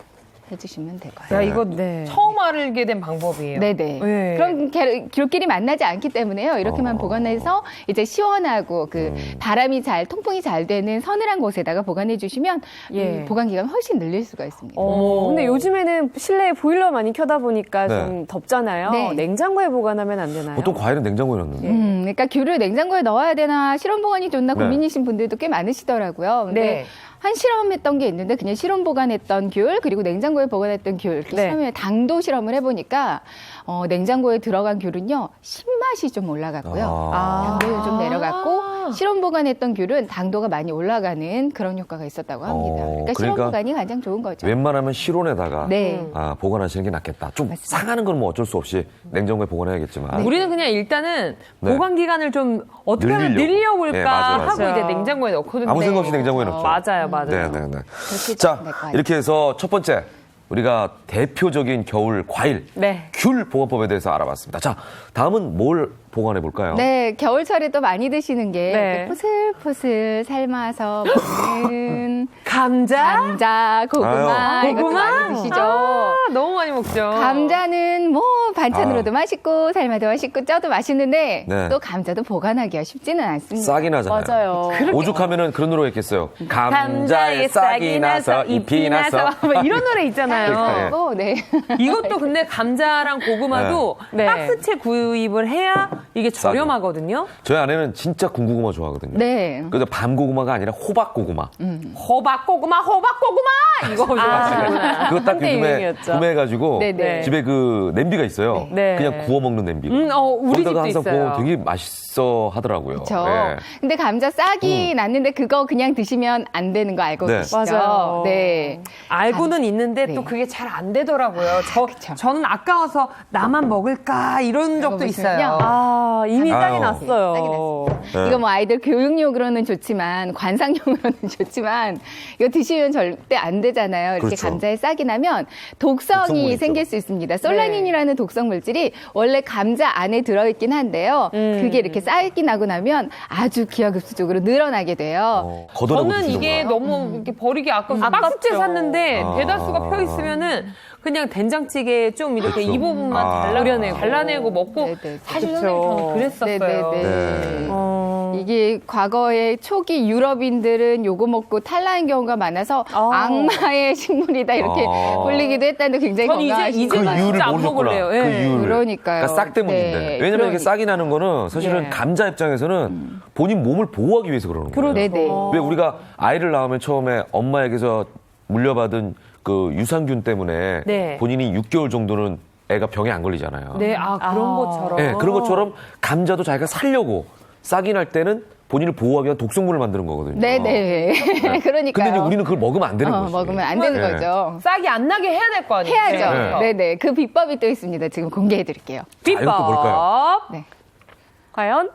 해주시면 되고요. 야, 이거 네. 처음 알게 된 방법이에요. 네네. 네. 그럼 귤끼리 만나지 않기 때문에요. 이렇게만 보관해서 이제 시원하고 그 바람이 잘 통풍이 잘 되는 서늘한 곳에다가 보관해 주시면 예. 이 보관 기간 훨씬 늘릴 수가 있습니다. 근데 요즘에는 실내에 보일러 많이 켜다 보니까 네. 좀 덥잖아요. 네. 냉장고에 보관하면 안 되나요? 보통 과일은 냉장고에 넣는데. 그러니까 귤을 냉장고에 넣어야 되나 실온 보관이 좋나 네. 고민이신 분들도 꽤 많으시더라고요. 근데 네. 한 실험했던 게 있는데 그냥 실온 보관했던 귤 그리고 냉장고에 보관했던 귤 이렇게 네. 실험에 당도 실험을 해보니까 냉장고에 들어간 귤은요 신맛이 좀 올라갔고요. 당도는 좀 내려갔고 실온 보관했던 귤은 당도가 많이 올라가는 그런 효과가 있었다고 합니다. 그러니까 실온 그러니까 보관이 가장 좋은 거죠. 웬만하면 실온에다가 네. 보관하시는 게 낫겠다. 좀 상하는 건 뭐 어쩔 수 없이 냉장고에 보관해야겠지만. 우리는 그냥 일단은 네. 보관 기간을 좀 어떻게 하면 늘리려고. 늘려볼까 네, 맞아요, 하고 맞아요. 이제 냉장고에 넣거든요. 아무 생각 없이 냉장고에 넣죠. 맞아요, 맞아요. 네네네. 그렇게 자, 될 거예요. 이렇게 해서 첫 번째 우리가 대표적인 겨울 과일 네. 귤 보관법에 대해서 알아봤습니다. 자, 다음은 뭘 보관해 볼까요? 네, 겨울철에 또 많이 드시는 게 네. 이렇게 포슬포슬 삶아서 먹는 감자, 고구마, 아유. 이것도 많이 드시죠. 너무 많이 먹죠. 감자는 뭐 반찬으로도 맛있고 삶아도 맛있고 쪄도 맛있는데 네. 또 감자도 보관하기가 쉽지는 않습니다. 싹이 나잖아요. 맞아요. 오죽하면 그런 노래가 있겠어요. 감자에 싹이 나서 잎이 나서. 뭐 이런 노래 있잖아요. 뭐, 네. 이것도 근데 감자랑 고구마도 네. 박스채 구입을 해야 이게 저렴하거든요. 저희 아내는 진짜 군고구마 좋아하거든요. 네. 그래서 밤고구마가 아니라 호박고구마. 호박고구마 이거 좋아하시구나. 그거 딱 한때 요즘에 유행이었죠. 구매해가지고 네네. 집에 그 냄비가 있어요. 네. 그냥 구워 먹는 냄비. 우리 집도 거기다가 항상 있어요. 구우면 되게 맛있어 하더라고요. 그렇죠. 네. 근데 감자 싹이 났는데 그거 그냥 드시면 안 되는 거 알고 네. 계시죠? 맞아요. 네. 알고는 있는데 네. 또 그게 잘 안 되더라고요. 그쵸. 저는 아까워서 나만 먹을까 이런 적도 먹어보시면요. 있어요. 아, 이미 싹이 아유. 났어요. 싹이 났습니다. 네. 이거 뭐 아이들 교육용으로는 좋지만 관상용으로는 좋지만 이거 드시면 절대 안 되잖아요. 이렇게 그렇죠. 감자에 싹이 나면 독성이 독성물이죠. 생길 수 있습니다. 솔라닌이라는 독성 물질이 원래 감자 안에 들어있긴 한데요. 그게 이렇게 싹이 나고 나면 아주 기하급수적으로 늘어나게 돼요. 걷어내고 저는 이게 드시던가요? 너무 이렇게 버리기 아까워서 아깝죠. 박스째 샀는데 아. 배달수가 펴 있으면은 그냥 된장찌개에 좀 이렇게 이 부분만 아. 잘라내고 먹고 네네. 사실 그쵸. 선생님 저는 그랬었어요. 네. 이게 과거에 초기 유럽인들은 요거 먹고 탈나는 경우가 많아서 악마의 식물이다 이렇게 아. 불리기도 했다는데 굉장히 전 이제 건강하신 그 이제는 이유를 진짜 안 모르셨구나. 먹을래요. 그 예. 이유를. 그러니까요. 싹 때문인데. 네, 왜냐면 이게 그러니까. 싹이 나는 거는 사실은 네. 감자 입장에서는 본인 몸을 보호하기 위해서 그러는 거예요. 네네. 왜 우리가 아이를 낳으면 처음에 엄마에게서 물려받은 그 유산균 때문에 네. 본인이 6개월 정도는 애가 병에 안 걸리잖아요. 네, 그런 것처럼. 네, 그런 것처럼 감자도 자기가 살려고 싹이 날 때는 본인을 보호하기 위한 독성물을 만드는 거거든요. 네네. 그러니까. 근데 이제 우리는 그걸 먹으면 안 되는 거지. 먹으면 안 되는 네. 거죠. 싹이 안 나게 해야 될 거 아니에요? 해야죠. 네네. 그 비법이 또 있습니다. 지금 공개해 드릴게요. 이것도 뭘까요? 네. 과연?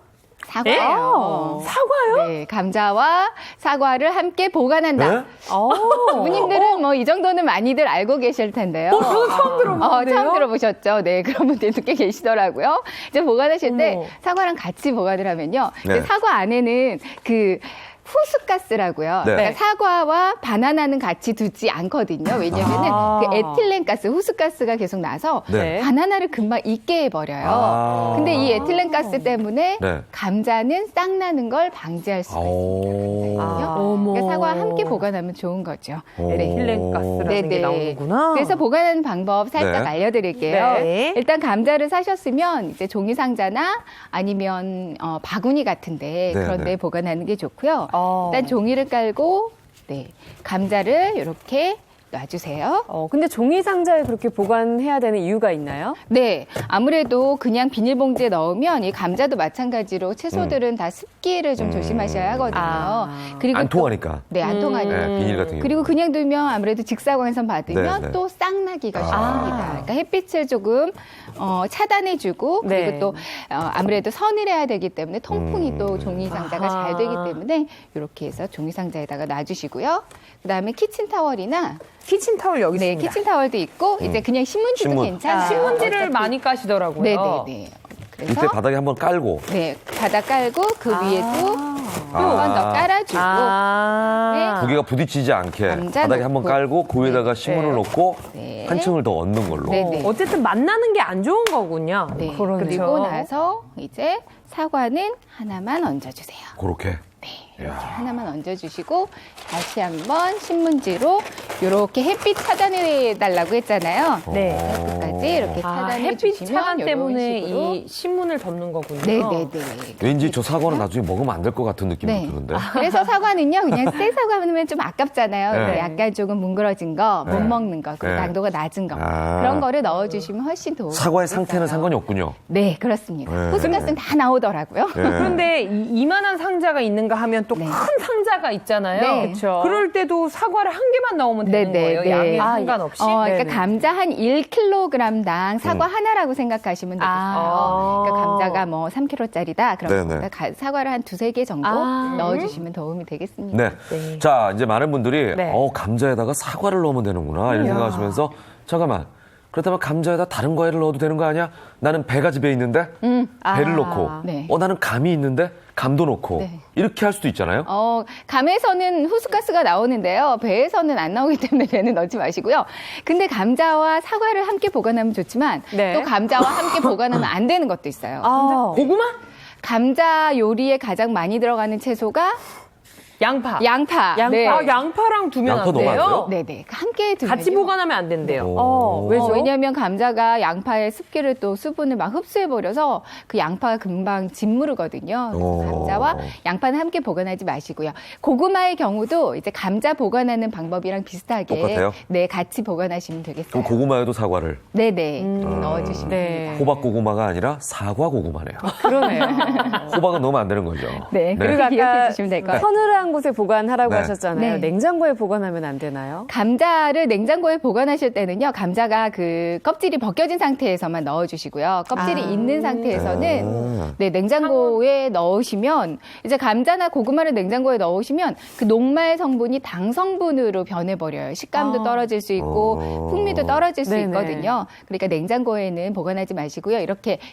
사과예요. 사과요? 네, 감자와 사과를 함께 보관한다. 네? 부모님들은 뭐 이 정도는 많이들 알고 계실 텐데요. 저는 처음 들어보는데요? 처음 들어보셨죠? 네, 그런 분들도 꽤 계시더라고요. 이제 보관하실 때 어머. 사과랑 같이 보관을 하면요. 네. 이제 사과 안에는 그 후스가스라고요. 네. 그러니까 사과와 바나나는 같이 두지 않거든요. 왜냐면은 그 에틸렌가스, 후스가스가 계속 나서 네. 바나나를 금방 익게 해버려요. 아. 근데 이 에틸렌가스 때문에 네. 감자는 싹 나는 걸 방지할 수가 있습니다. 오. 어머. 그러니까 사과와 함께 보관하면 좋은 거죠. 오. 네. 힐렌가스라는 게 나오는구나. 그래서 보관하는 방법 살짝 네. 알려드릴게요. 네. 일단 감자를 사셨으면 이제 종이 상자나 아니면 바구니 같은데 네, 그런 데 네. 보관하는 게 좋고요. 어. 일단 종이를 깔고 감자를 이렇게 놔주세요. 근데 종이 상자에 그렇게 보관해야 되는 이유가 있나요? 네, 아무래도 그냥 비닐봉지에 넣으면 이 감자도 마찬가지로 채소들은 다 습기를 좀 조심하셔야 하거든요. 그리고 안 또- 통하니까. 네, 안 통하니까. 네, 비닐 같은 경우. 그리고 그냥 두면 아무래도 직사광선 받으면 네, 네. 또 싹나기가 아. 쉽습니다. 그러니까 햇빛을 조금 차단해주고 네. 그리고 또 아무래도 서늘해야 되기 때문에 통풍이 또 종이 상자가 아하. 잘 되기 때문에 이렇게 해서 종이 상자에다가 놔주시고요. 그다음에 키친타월이나 키친타월 여기 네, 있습니다. 키친타월도 있고 이제 그냥 신문지도 신문. 괜찮아요. 신문지를 어차피. 많이 까시더라고요. 네네네. 그래서 밑에 바닥에 한번 깔고. 네, 바닥 깔고 그 위에도 또 한 번 더 깔아주고 네. 두 개가 부딪히지 않게 감자 바닥에 한번 넣고. 깔고 그 위에다가 신문을 놓고 네. 한 층을 더 얹는 걸로. 네네. 어쨌든 만나는 게 안 좋은 거군요. 네. 그러네요. 그리고 나서 이제 사과는 하나만 얹어주세요. 그렇게. 이렇게 하나만 얹어주시고 다시 한번 신문지로 이렇게 햇빛 차단해 달라고 했잖아요. 네. 끝까지 이렇게 차단해 햇빛 주시면 차단 이런 때문에 식으로. 이 신문을 덮는 거군요. 네네네. 왠지 저 사과는 나중에 먹으면 안 될 것 같은 느낌이 네. 드는데. 그래서 사과는요, 그냥 생 사과면 좀 아깝잖아요. 네. 그래서 약간 조금 뭉그러진 거, 못 네. 먹는 거, 그리고 네. 당도가 낮은 거 아. 그런 거를 넣어주시면 훨씬 도움이 사과의 되겠어요. 상태는 상관이 없군요. 네, 그렇습니다. 네. 호수가스는 다 나오더라고요. 네. 그런데 이만한 상자가 있는가 하면 또 큰 네. 상자 감자가 있잖아요. 네. 그쵸. 그럴 때도 사과를 한 개만 넣으면 되는 거예요. 양에 상관없이. 그러니까 네네. 감자 한 1kg당 사과 하나라고 생각하시면 되겠어요. 그러니까 감자가 뭐 3kg짜리다. 그럼 네네. 사과를 한 2-3개 정도 아. 넣어주시면 도움이 되겠습니다. 네. 자, 이제 많은 분들이 네. 감자에다가 사과를 넣으면 되는구나 이런 생각하시면서 잠깐만. 그렇다면 감자에다 다른 과일을 넣어도 되는 거 아니야? 나는 배가 집에 있는데 배를 넣고 네. 나는 감이 있는데 감도 넣고 네. 이렇게 할 수도 있잖아요. 감에서는 후스가스가 나오는데요. 배에서는 안 나오기 때문에 배는 넣지 마시고요. 근데 감자와 사과를 함께 보관하면 좋지만 네. 또 감자와 함께 보관하면 안 되는 것도 있어요. 고구마? 감자 요리에 가장 많이 들어가는 채소가 양파. 양파. 네. 아, 양파랑 두면 양파 안 넣으면 안 돼요? 돼요? 네네. 함께 두면요. 같이 보관하면 안 된대요. 왜죠? 왜냐하면 감자가 양파의 습기를 또 수분을 막 흡수해버려서 그 양파가 금방 짓무르거든요. 그래서 감자와 양파는 함께 보관하지 마시고요. 고구마의 경우도 이제 감자 보관하는 방법이랑 비슷하게 똑같아요? 네, 같이 보관하시면 그럼 되겠어요. 고구마에도 사과를 네네. 넣어주시면 네. 됩니다. 호박 고구마가 아니라 사과 고구마네요. 그러네요. 호박은 넣으면 안 되는 거죠. 네, 그리고 그리고 기억해 아까 주시면 될 것 같아요. 서늘한 곳에 보관하라고 네. 하셨잖아요. 네. 냉장고에 보관하면 안 되나요? 감자를 냉장고에 보관하실 때는요, 감자가 그 껍질이 벗겨진 상태에서만 넣어주시고요. 껍질이 있는 상태에서는 네, 냉장고에 넣으시면 이제 감자나 고구마를 냉장고에 넣으시면 그 녹말 성분이 당 성분으로 변해버려요. 식감도 떨어질 수 있고 풍미도 떨어질 수 네네. 있거든요. 그러니까 냉장고에는 보관하지 마시고요.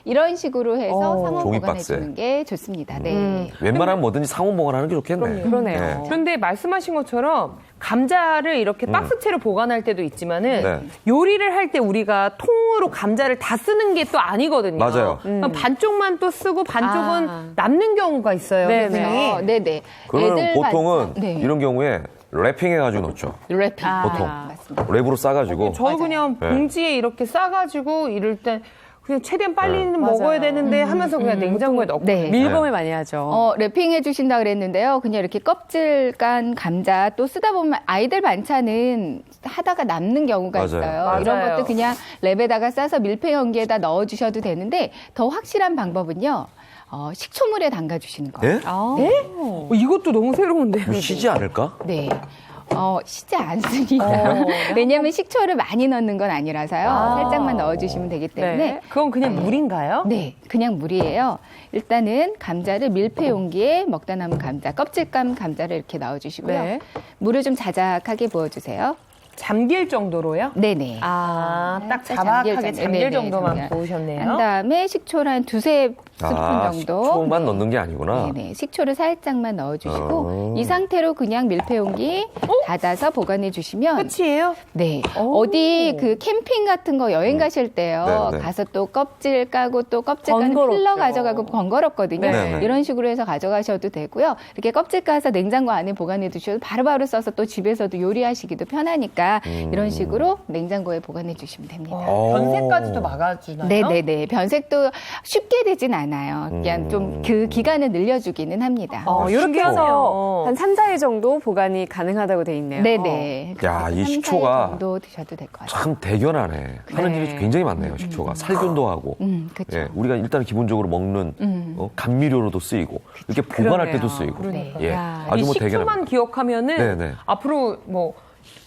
이런 식으로 해서 상온 종이 보관해 박스에. 주는 게 좋습니다. 네. 웬만하면 뭐든지 상온 보관하는 게 좋겠네. 그러네요. 그런데 말씀하신 것처럼 감자를 이렇게 박스채로 보관할 때도 있지만은 네. 요리를 할 때 우리가 통으로 감자를 다 쓰는 게 또 아니거든요. 맞아요. 그럼 반쪽만 또 쓰고 반쪽은 아. 남는 경우가 있어요. 네네. 선생님. 네네. 그러면 애들 보통은 반찬. 네. 이런 경우에 랩핑해가지고 넣죠. 래핑. 보통. 맞습니다. 랩으로 싸가지고. 저희 그냥 네. 봉지에 이렇게 싸가지고 이럴 때 그냥 최대한 빨리는 맞아요. 먹어야 되는데 하면서 그냥 냉장고에 넣고. 네. 밀봉을 많이 하죠. 랩핑해 주신다 그랬는데요. 그냥 이렇게 껍질 깐 감자 또 쓰다 보면 아이들 반찬은 하다가 남는 경우가 맞아요. 있어요. 이런 맞아요. 것도 그냥 랩에다가 싸서 밀폐용기에다 넣어 주셔도 되는데 더 확실한 방법은요. 식초물에 담가 주시는 거예요. 예? 이것도 너무 새로운데. 이거 쉬지 않을까? 네. 쉬지 않습니다. 왜냐하면 식초를 많이 넣는 건 아니라서요. 살짝만 넣어주시면 되기 때문에. 네. 그건 그냥 물인가요? 네, 그냥 물이에요. 일단은 감자를 밀폐용기에 먹다 남은 감자, 껍질감 감자를 이렇게 넣어주시고요. 네. 물을 좀 자작하게 부어주세요. 잠길 정도로요? 네네. 딱 살짝 자박하게 잠길 잠길 네네, 정도만 잠길. 부으셨네요. 한 다음에 식초를 한 2-3스푼 정도. 식초만 넣는 게 아니구나. 네네. 식초를 살짝만 넣어주시고 아. 이 상태로 그냥 밀폐용기 닫아서 보관해 주시면 끝이에요? 네. 어디 그 캠핑 같은 거 여행 가실 때요. 네, 네. 가서 또 껍질 까고 또 껍질 까는 번거롭죠. 필러 가져가고 번거롭거든요. 네, 네. 이런 식으로 해서 가져가셔도 되고요. 이렇게 껍질 까서 냉장고 안에 보관해 두셔도 바로바로 써서 또 집에서도 요리하시기도 편하니까 이런 식으로 냉장고에 보관해 주시면 됩니다. 변색까지도 막아주나요? 네네네. 변색도 쉽게 되진 않아요. 그냥 좀 그 기간을 늘려주기는 합니다. 이렇게 해서 신기하네요. 한 3-4일 정도 보관이 가능하다고 돼 있네요. 네네. 야, 이 3-4일 식초가 정도 드셔도 될 것 같아요. 참 대견하네. 하는 일이 굉장히 많네요, 식초가. 살균도 하고. 그렇죠. 예, 우리가 일단 기본적으로 먹는 감미료로도 쓰이고 이렇게 보관할 때도 쓰이고. 그러니까요. 예, 야, 아주 이 뭐 식초만 대견합니다. 기억하면은 네네. 앞으로 뭐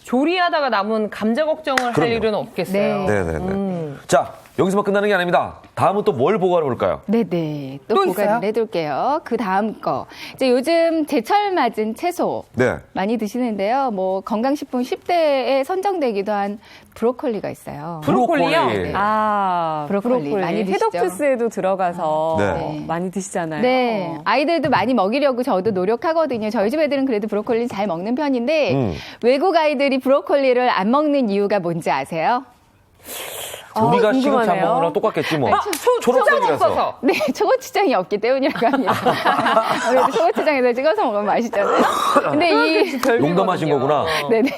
조리하다가 남은 감자 걱정을 할 그럼요. 일은 없겠어요. 네. 네네네. 자, 여기서만 끝나는 게 아닙니다. 다음은 또 뭘 보관해 볼까요? 네네. 또 또 보관을 있어요? 해둘게요. 그 다음 거. 이제 요즘 제철 맞은 채소 네. 많이 드시는데요. 뭐 건강식품 10대에 선정되기도 한 브로콜리가 있어요. 브로콜리요? 브로콜리. 브로콜리 많이 드시죠? 해독 주스에도 들어가서 네. 많이 드시잖아요. 네. 아이들도 많이 먹이려고 저도 노력하거든요. 저희 집 애들은 그래도 브로콜리 잘 먹는 편인데 외국 아이들이 브로콜리를 안 먹는 이유가 뭔지 아세요? 우리가 시금치 안 궁금하네요. 먹는 거랑 똑같겠지 뭐. 초장 초록색이라서. 없어서. 네, 초고추장이 없기 때문이라고 합니다. 그래도 초고추장에서 찍어서 먹으면 맛있잖아요. 근데 이 농담하신 거구나. 네네.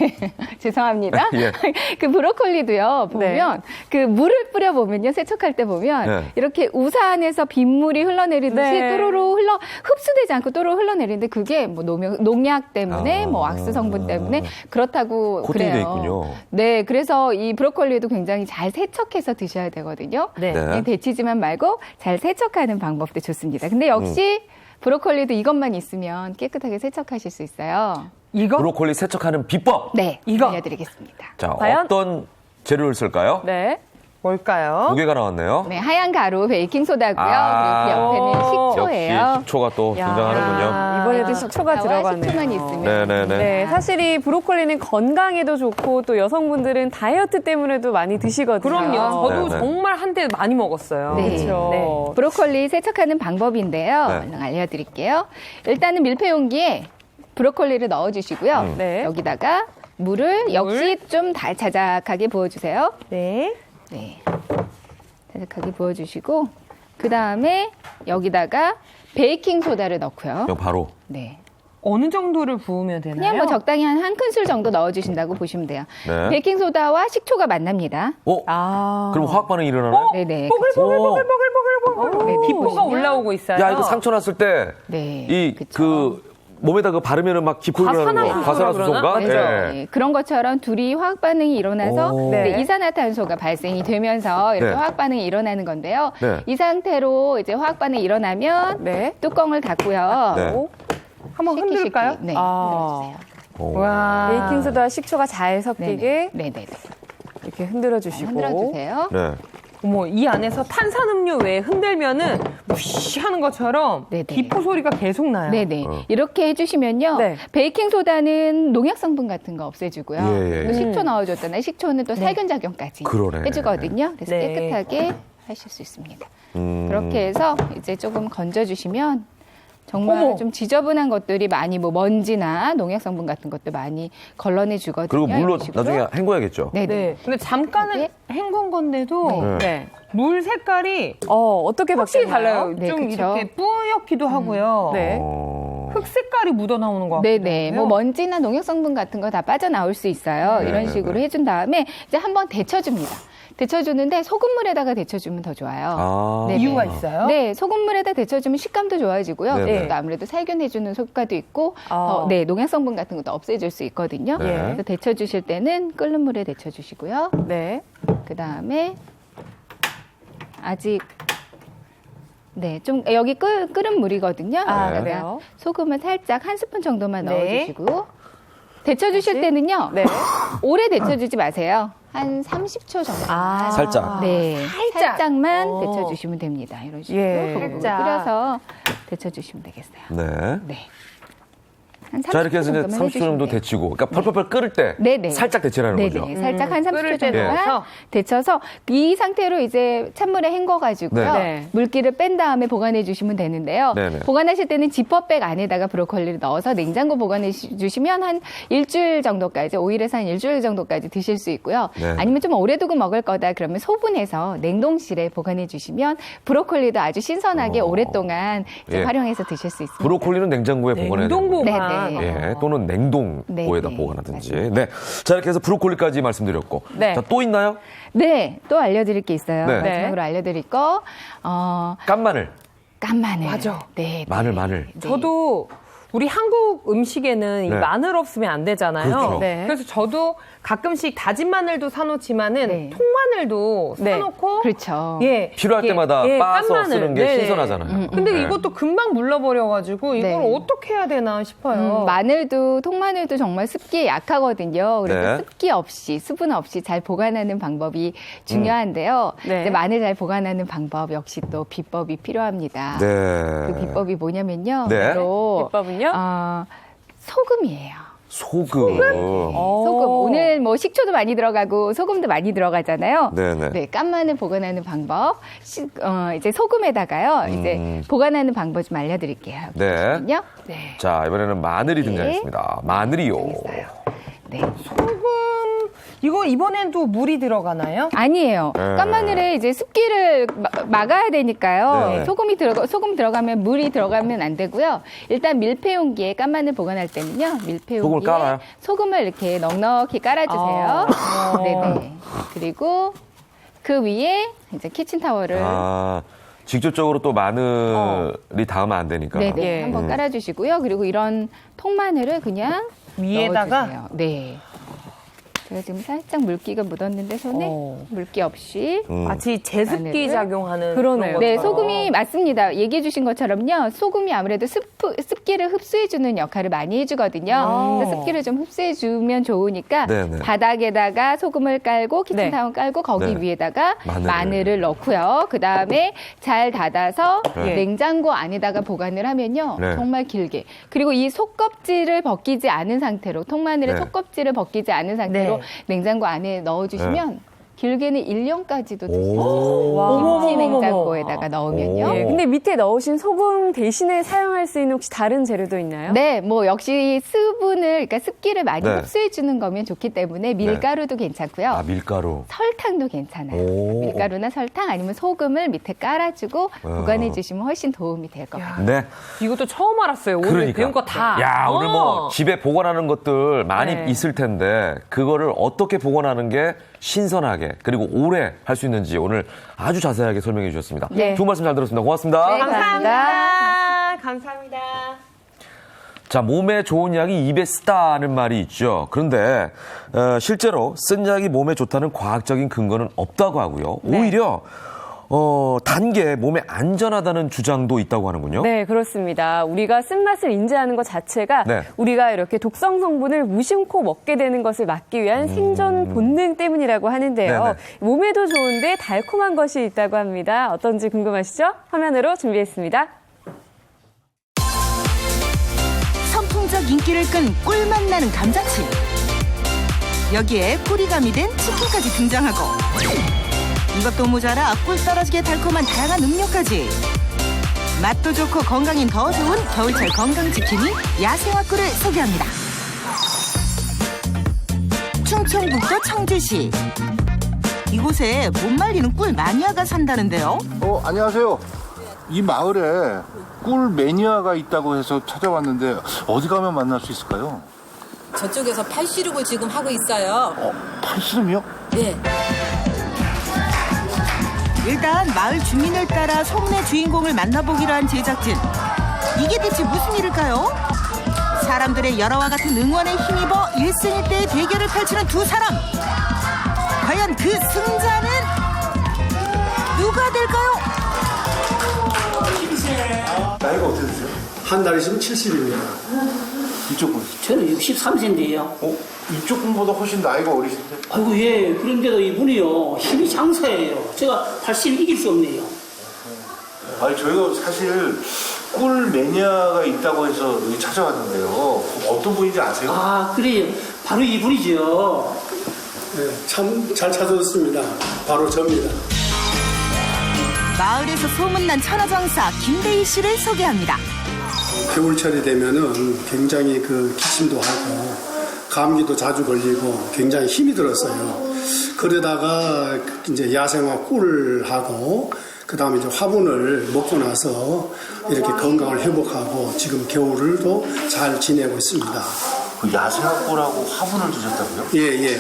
죄송합니다. 예. 그 브로콜리도요, 보면, 그 물을 뿌려보면요, 세척할 때 보면, 네. 이렇게 우산에서 빗물이 흘러내리듯이 네. 또로로 흡수되지 않고 또로 흘러내리는데 그게 뭐 농약 때문에, 뭐 왁스 성분 때문에 그렇다고 코팅이 그래요. 돼 있군요. 네, 그래서 이 브로콜리도 굉장히 잘 세척해서 드셔야 되거든요. 네. 네. 그냥 데치지만 말고 잘 세척하는 방법도 좋습니다. 근데 역시 브로콜리도 이것만 있으면 깨끗하게 세척하실 수 있어요. 이거? 브로콜리 세척하는 비법. 네, 이거. 알려드리겠습니다. 자, 과연? 어떤 재료를 쓸까요? 네. 뭘까요? 두 개가 나왔네요. 네, 하얀 가루, 베이킹 소다고요. 아. 그리고 그 옆에는 식초예요. 역시 식초가 또 등장하는군요. 이번에도 식초가 들어가네요. 식초만 있으면. 네네네. 네, 사실 이 브로콜리는 건강에도 좋고 또 여성분들은 다이어트 때문에도 많이 드시거든요. 그럼요. 저도 네네. 정말 한때 많이 먹었어요. 네. 그렇죠. 네. 브로콜리 세척하는 방법인데요. 네. 얼른 알려드릴게요. 일단은 밀폐 용기에 브로콜리를 넣어주시고요. 네. 여기다가 물을 역시 좀 자작하게 부어주세요. 네. 네. 자작하게 부어주시고 그 다음에 여기다가 베이킹 소다를 넣고요. 그냥 바로. 네. 어느 정도를 부으면 되나요? 그냥 뭐 적당히 한 큰술 정도 넣어주신다고 보시면 돼요. 네. 베이킹 소다와 식초가 만납니다. 어? 그럼 화학 반응이 일어나나요? 네네. 보글보글보글보글보글. 네네, 기포가 보시면. 올라오고 있어요. 야, 이거 상처 났을 때, 네. 그쵸. 그, 몸에다 그 바르면은 막 기포 일어나는 거. 과산화수소라 과산화수소인가? 그러나? 예. 네, 그런 것처럼 둘이 화학 반응이 일어나서 오. 이제 네. 이산화탄소가 발생이 되면서 이렇게 네. 화학 반응이 일어나는 건데요. 네. 이 상태로 이제 화학 반응이 일어나면 네. 뚜껑을 닫고요. 네. 한번 식기 흔들까요? 식기. 네. 아. 흔들어주세요. 오. 와. 베이킹소다와 식초가 잘 섞이게 네네. 이렇게 흔들어 주시고. 흔들어주세요. 네. 어머, 이 안에서 탄산음료 외에 흔들면은 무시 하는 것처럼 네네. 기포 소리가 계속 나요. 네네. 이렇게 해주시면요. 네. 베이킹 소다는 농약 성분 같은 거 없애주고요. 예, 예. 그리고 식초 넣어줬잖아요. 식초는 또 살균 작용까지 그러네. 해주거든요. 그래서 네. 깨끗하게 하실 수 있습니다. 음. 그렇게 해서 이제 조금 건져주시면 정말 어머. 좀 지저분한 것들이 많이 뭐 먼지나 농약 성분 같은 것도 많이 걸러내 주거든요. 그리고 물로 이런 식으로. 나중에 헹궈야겠죠. 네네. 네. 근데 잠깐은 네. 헹군 건데도 네. 네. 물 색깔이 어떻게 확실히 바뀌나요? 달라요. 네, 좀 그쵸. 이렇게 뿌옇기도 하고요. 네. 어. 흙 색깔이 묻어 나오는 것 같아요. 네네. 뭐 먼지나 농약 성분 같은 거 다 빠져나올 수 있어요. 네, 이런 네, 식으로 네. 해준 다음에 이제 한번 데쳐줍니다. 데쳐주는데 소금물에다가 데쳐주면 더 좋아요. 아. 네네. 이유가 있어요? 네, 소금물에다 데쳐주면 식감도 좋아지고요. 네네. 또 아무래도 살균해주는 효과도 있고, 아. 네, 농약 성분 같은 것도 없애줄 수 있거든요. 네. 그래서 데쳐주실 때는 끓는 물에 데쳐주시고요. 네. 그 다음에 아직 네, 좀 여기 끓은 물이거든요. 아, 네. 그래요? 소금을 살짝 한 스푼 정도만 네. 넣어주시고 데쳐주실 때는요. 네. 오래 데쳐주지 마세요. 한 30초 정도. 아. 살짝. 네, 살짝. 살짝만 어. 데쳐주시면 됩니다. 이런 식으로 예. 소금을 살짝. 뿌려서 데쳐주시면 되겠어요. 네. 네. 한 30초 자, 이렇게 해서 이제 정도만 30초 해주시면 정도 돼요. 데치고, 그러니까 펄펄펄 끓을 때 네네. 살짝 데치라는 거죠. 네네. 살짝 한 30초 끓을 때 정도만 넣어서? 데쳐서 이 상태로 이제 찬물에 헹궈가지고요. 네. 물기를 뺀 다음에 보관해 주시면 되는데요. 네네. 보관하실 때는 지퍼백 안에다가 브로콜리를 넣어서 냉장고 보관해 주시면 한 일주일 정도까지, 5일에서 한 일주일 정도까지 드실 수 있고요. 네. 아니면 좀 오래 두고 먹을 거다 그러면 소분해서 냉동실에 보관해 주시면 브로콜리도 아주 신선하게 오랫동안 이제 예. 활용해서 드실 수 있습니다. 브로콜리는 냉장고에 보관해야 냉동 되는 거죠. 보관. 네네. 예, 또는 냉동고에다 네, 보관하든지. 네. 자, 이렇게 해서 브로콜리까지 말씀드렸고. 네. 자, 또 있나요? 네, 또 알려드릴 게 있어요. 네. 마지막으로 알려드릴 거, 깐마늘. 깐마늘. 맞아. 네. 마늘. 네. 저도 우리 한국 음식에는 이 네. 마늘 없으면 안 되잖아요. 그렇죠. 네. 그래서 저도 가끔씩 다진 마늘도 사놓지만은 네. 통마늘도 네. 사놓고 그렇죠. 예, 필요할 예, 때마다 예, 빻아서 깐마늘. 쓰는 게 네네. 신선하잖아요. 근데 네. 이것도 금방 물러버려가지고 이걸 네. 어떻게 해야 되나 싶어요. 마늘도, 통마늘도 정말 습기에 약하거든요. 그래서 네. 습기 없이, 수분 없이 잘 보관하는 방법이 중요한데요. 네. 이제 마늘 잘 보관하는 방법 역시 또 비법이 필요합니다. 네. 그 비법이 뭐냐면요. 네. 바로 비법은요? 소금이에요. 소금. 소금. 오늘 뭐 식초도 많이 들어가고 소금도 많이 들어가잖아요. 네네. 네, 깐마늘 보관하는 방법. 이제 소금에다가요. 이제 보관하는 방법 좀 알려드릴게요. 네. 잠시만요. 네. 자, 이번에는 마늘이 네. 등장했습니다. 마늘이요. 네. 소금 이거 이번엔 또 물이 들어가나요? 아니에요. 네. 깐마늘에 이제 습기를 막아야 되니까요. 네. 소금 들어가면 물이 들어가면 안 되고요. 일단 밀폐 용기에 깐마늘 보관할 때는요. 밀폐 소금을 용기에 깔아요? 소금을 이렇게 넉넉히 깔아주세요. 네네. 그리고 그 위에 이제 키친타월을 아, 직접적으로 또 마늘이 닿으면 안 되니까. 네네 예. 한번 깔아주시고요. 그리고 이런 통마늘을 그냥 위에다가? 넣어주세요. 네. 제가 지금 살짝 물기가 묻었는데 손에 물기 없이 마치 제습기 마늘을. 작용하는 그러네요. 그런 네, 것처럼. 소금이 맞습니다. 얘기해 주신 것처럼요. 소금이 아무래도 습기를 흡수해 주는 역할을 많이 해주거든요. 그래서 습기를 좀 흡수해 주면 좋으니까 네네. 바닥에다가 소금을 깔고 키친타올 깔고 거기 네. 위에다가 마늘을. 마늘을 넣고요. 그다음에 잘 닫아서 네. 냉장고 안에다가 보관을 하면요. 네. 정말 길게. 그리고 이 속껍질을 벗기지 않은 상태로 통마늘의 네. 속껍질을 벗기지 않은 상태로 네. 냉장고 안에 넣어주시면 길게는 1년까지도 드실 수 오. 있어요. 김치 냉장고에다가 넣으면요. 오. 네, 근데 밑에 넣으신 소금 대신에 사용할 수 있는 혹시 다른 재료도 있나요? 네, 뭐 역시 수분을, 그러니까 습기를 많이 네. 흡수해 주는 거면 좋기 때문에 밀가루도 괜찮고요. 아, 밀가루. 설탕도 괜찮아요. 오. 밀가루나 설탕 아니면 소금을 밑에 깔아주고 보관해 주시면 훨씬 도움이 될 것 같아요. 네. 이것도 처음 알았어요. 오늘 그러니까. 배운 거 다. 야, 오늘 뭐 집에 보관하는 것들 많이 네. 있을 텐데 그거를 어떻게 보관하는 게 신선하게 그리고 오래 할 수 있는지 오늘 아주 자세하게 설명해 주셨습니다. 네. 좋은 말씀 잘 들었습니다. 고맙습니다. 네. 감사합니다. 자, 몸에 좋은 약이 입에 쓰다는 말이 있죠. 그런데 실제로 쓴 약이 몸에 좋다는 과학적인 근거는 없다고 하고요. 오히려 단 게 몸에 안전하다는 주장도 있다고 하는군요. 네, 그렇습니다. 우리가 쓴맛을 인지하는 것 자체가 네. 우리가 이렇게 독성 성분을 무심코 먹게 되는 것을 막기 위한 생존 본능 때문이라고 하는데요. 네네. 몸에도 좋은데 달콤한 것이 있다고 합니다. 어떤지 궁금하시죠? 화면으로 준비했습니다. 선풍적 인기를 끈 꿀맛 나는 감자칩. 여기에 꿀이 가미된 치킨까지 등장하고 이것도 모자라 꿀 떨어지게 달콤한 다양한 음료까지. 맛도 좋고 건강엔 더 좋은 겨울철 건강지킴이 야생화 꿀을 소개합니다. 충청북도 청주시. 이곳에 못 말리는 꿀 마니아가 산다는데요. 안녕하세요. 이 마을에 꿀 매니아가 있다고 해서 찾아왔는데 어디 가면 만날 수 있을까요? 저쪽에서 팔씨름을 지금 하고 있어요. 팔씨름이요? 네. 일단 마을 주민을 따라 소문의 주인공을 만나보기로 한 제작진. 이게 대체 무슨 일일까요? 사람들의 열화와 같은 응원에 힘입어 1승 1대의 대결을 펼치는 두 사람. 과연 그 승자는 누가 될까요? 나이가 어떻게 되세요? 한 달 있으면 70입니다. 이쪽 분. 저는 63세인데요. 이쪽 분보다 훨씬 나이가 어리신데? 아이고, 예. 그런데도 이분이요. 힘이 장사예요. 제가 발신 이길 수 없네요. 아니, 저희가 사실 꿀 매니아가 있다고 해서 여기 찾아왔는데요. 어떤 분인지 아세요? 아, 그래요. 바로 이분이죠. 네, 참 잘 찾아줬습니다. 바로 접니다. 마을에서 소문난 천하장사 김대희 씨를 소개합니다. 겨울철이 되면은 굉장히 기침도 하고 감기도 자주 걸리고 굉장히 힘이 들었어요. 그러다가 이제 야생화 꿀하고 그다음에 이제 화분을 먹고 나서 이렇게 건강을 회복하고 지금 겨울을도 잘 지내고 있습니다. 그 야생화 꿀하고 화분을 주셨다고요? 예.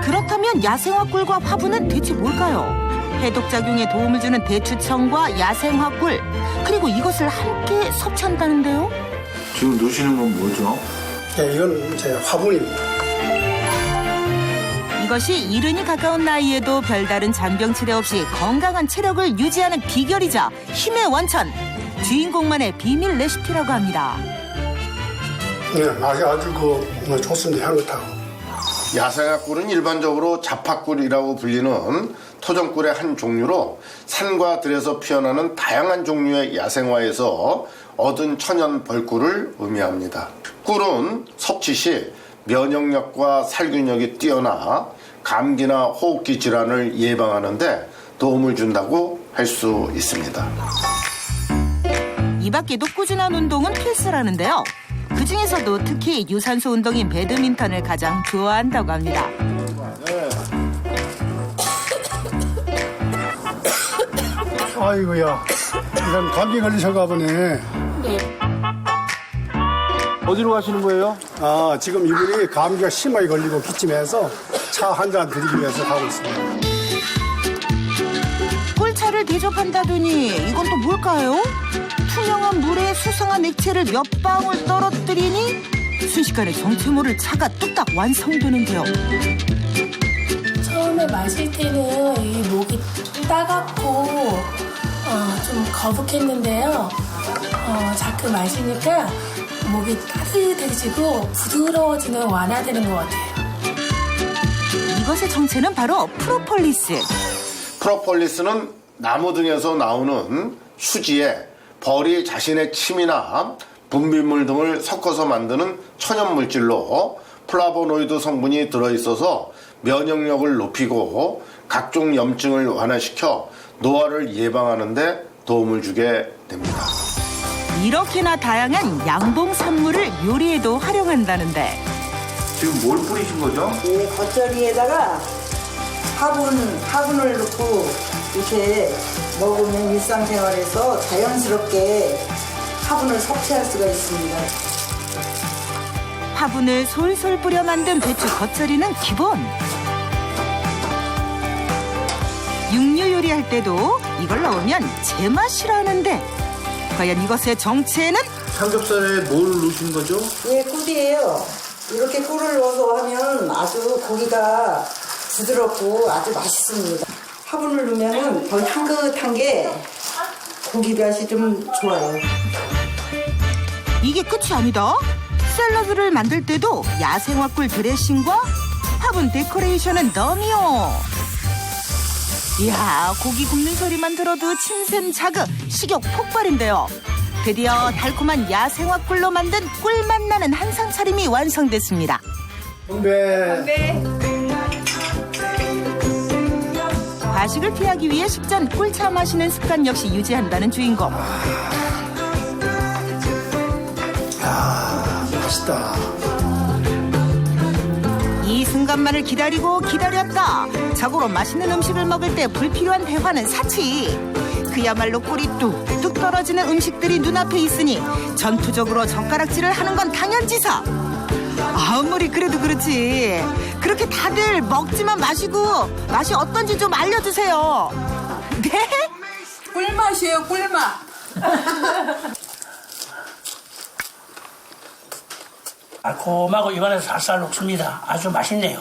그렇다면 야생화 꿀과 화분은 대체 뭘까요? 해독작용에 도움을 주는 대추청과 야생화 꿀, 그리고 이것을 함께 섭취한다는데요? 지금 넣으시는 건 뭐죠? 예, 이건 제 화분입니다. 이것이 이른이 가까운 나이에도 별다른 잔병치레 없이 건강한 체력을 유지하는 비결이자 힘의 원천. 주인공만의 비밀 레시피라고 합니다. 네, 맛이 아주 좋습니다. 향긋하고. 야생화 꿀은 일반적으로 자파꿀이라고 불리는 토종꿀의 한 종류로 산과 들에서 피어나는 다양한 종류의 야생화에서 얻은 천연 벌꿀을 의미합니다. 꿀은 섭취 시 면역력과 살균력이 뛰어나 감기나 호흡기 질환을 예방하는 데 도움을 준다고 할 수 있습니다. 이 밖에도 꾸준한 운동은 필수라는데요. 그 중에서도 특히 유산소 운동인 배드민턴을 가장 좋아한다고 합니다. 아이고야, 이건 감기 걸리셔가 보네. 어디로 가시는 거예요? 아, 지금 이분이 감기가 심하게 걸리고 기침해서 차 한 잔 드리기 위해서 가고 있습니다. 꿀차를 대접한다더니 이건 또 뭘까요? 투명한 물에 수상한 액체를 몇 방울 떨어뜨리니 순식간에 정체모를 차가 뚝딱 완성되는데요. 처음에 마실 때는 이 목이 따갑고 좀 거북했는데요. 자꾸 마시니까 목이 따뜻해지고 부드러워지는 완화되는 것 같아요. 이것의 정체는 바로 프로폴리스. 프로폴리스는 나무 등에서 나오는 수지에 벌이 자신의 침이나 분비물 등을 섞어서 만드는 천연물질로 플라보노이드 성분이 들어있어서 면역력을 높이고 각종 염증을 완화시켜 노화를 예방하는 데 도움을 주게 됩니다. 이렇게나 다양한 양봉산물을 요리에도 활용한다는데 지금 뭘 뿌리신 거죠? 이 겉절이에다가 화분을 넣고 이렇게 먹으면 일상생활에서 자연스럽게 화분을 섭취할 수가 있습니다. 화분을 솔솔 뿌려 만든 배추 겉절이는 기본. 육류 요리할 때도 이걸 넣으면 제맛이라는데 과연 이것의 정체는? 삼겹살에 뭘 넣으신 거죠? 예, 꿀이에요. 이렇게 꿀을 넣어서 하면 아주 고기가 부드럽고 아주 맛있습니다. 화분을 넣으면 더 향긋한 게 고기 맛이 좀 좋아요. 이게 끝이 아니다. 샐러드를 만들 때도 야생화 꿀 드레싱과 화분 데코레이션은 너미요. 이야, 고기 굽는 소리만 들어도 침샘 자극, 식욕 폭발인데요. 드디어 달콤한 야생화 꿀로 만든 꿀맛 나는 한상 차림이 완성됐습니다. 건배. 과식을 피하기 위해 식전 꿀차 마시는 습관 역시 유지한다는 주인공. 맛있다. 이 순간만을 기다리고 기다렸다. 자고로 맛있는 음식을 먹을 때 불필요한 대화는 사치. 그야말로 꿀이 뚝뚝 떨어지는 음식들이 눈앞에 있으니 전투적으로 젓가락질을 하는 건 당연지사. 아무리 그래도 그렇지. 그렇게 다들 먹지만 마시고 맛이 어떤지 좀 알려주세요. 네? 꿀맛이에요, 꿀맛. 달콤하고 입안에서 살살 녹습니다. 아주 맛있네요.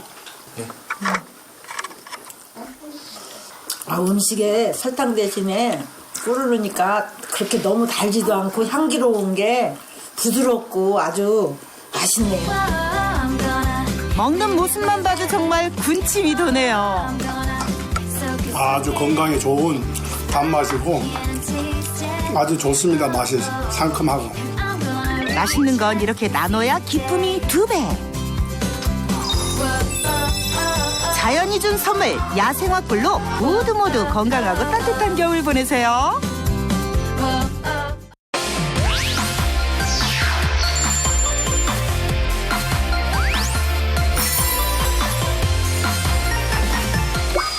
음식에 설탕 대신에 꿀을 넣으니까 그렇게 너무 달지도 않고 향기로운 게 부드럽고 아주 맛있네요. 먹는 모습만 봐도 정말 군침이 도네요. 아주 건강에 좋은 단맛이고 아주 좋습니다. 맛이 상큼하고. 맛있는 건 이렇게 나눠야 기쁨이 2배. 자연이 준 선물 야생화 꿀로 모두 건강하고 따뜻한 겨울 보내세요.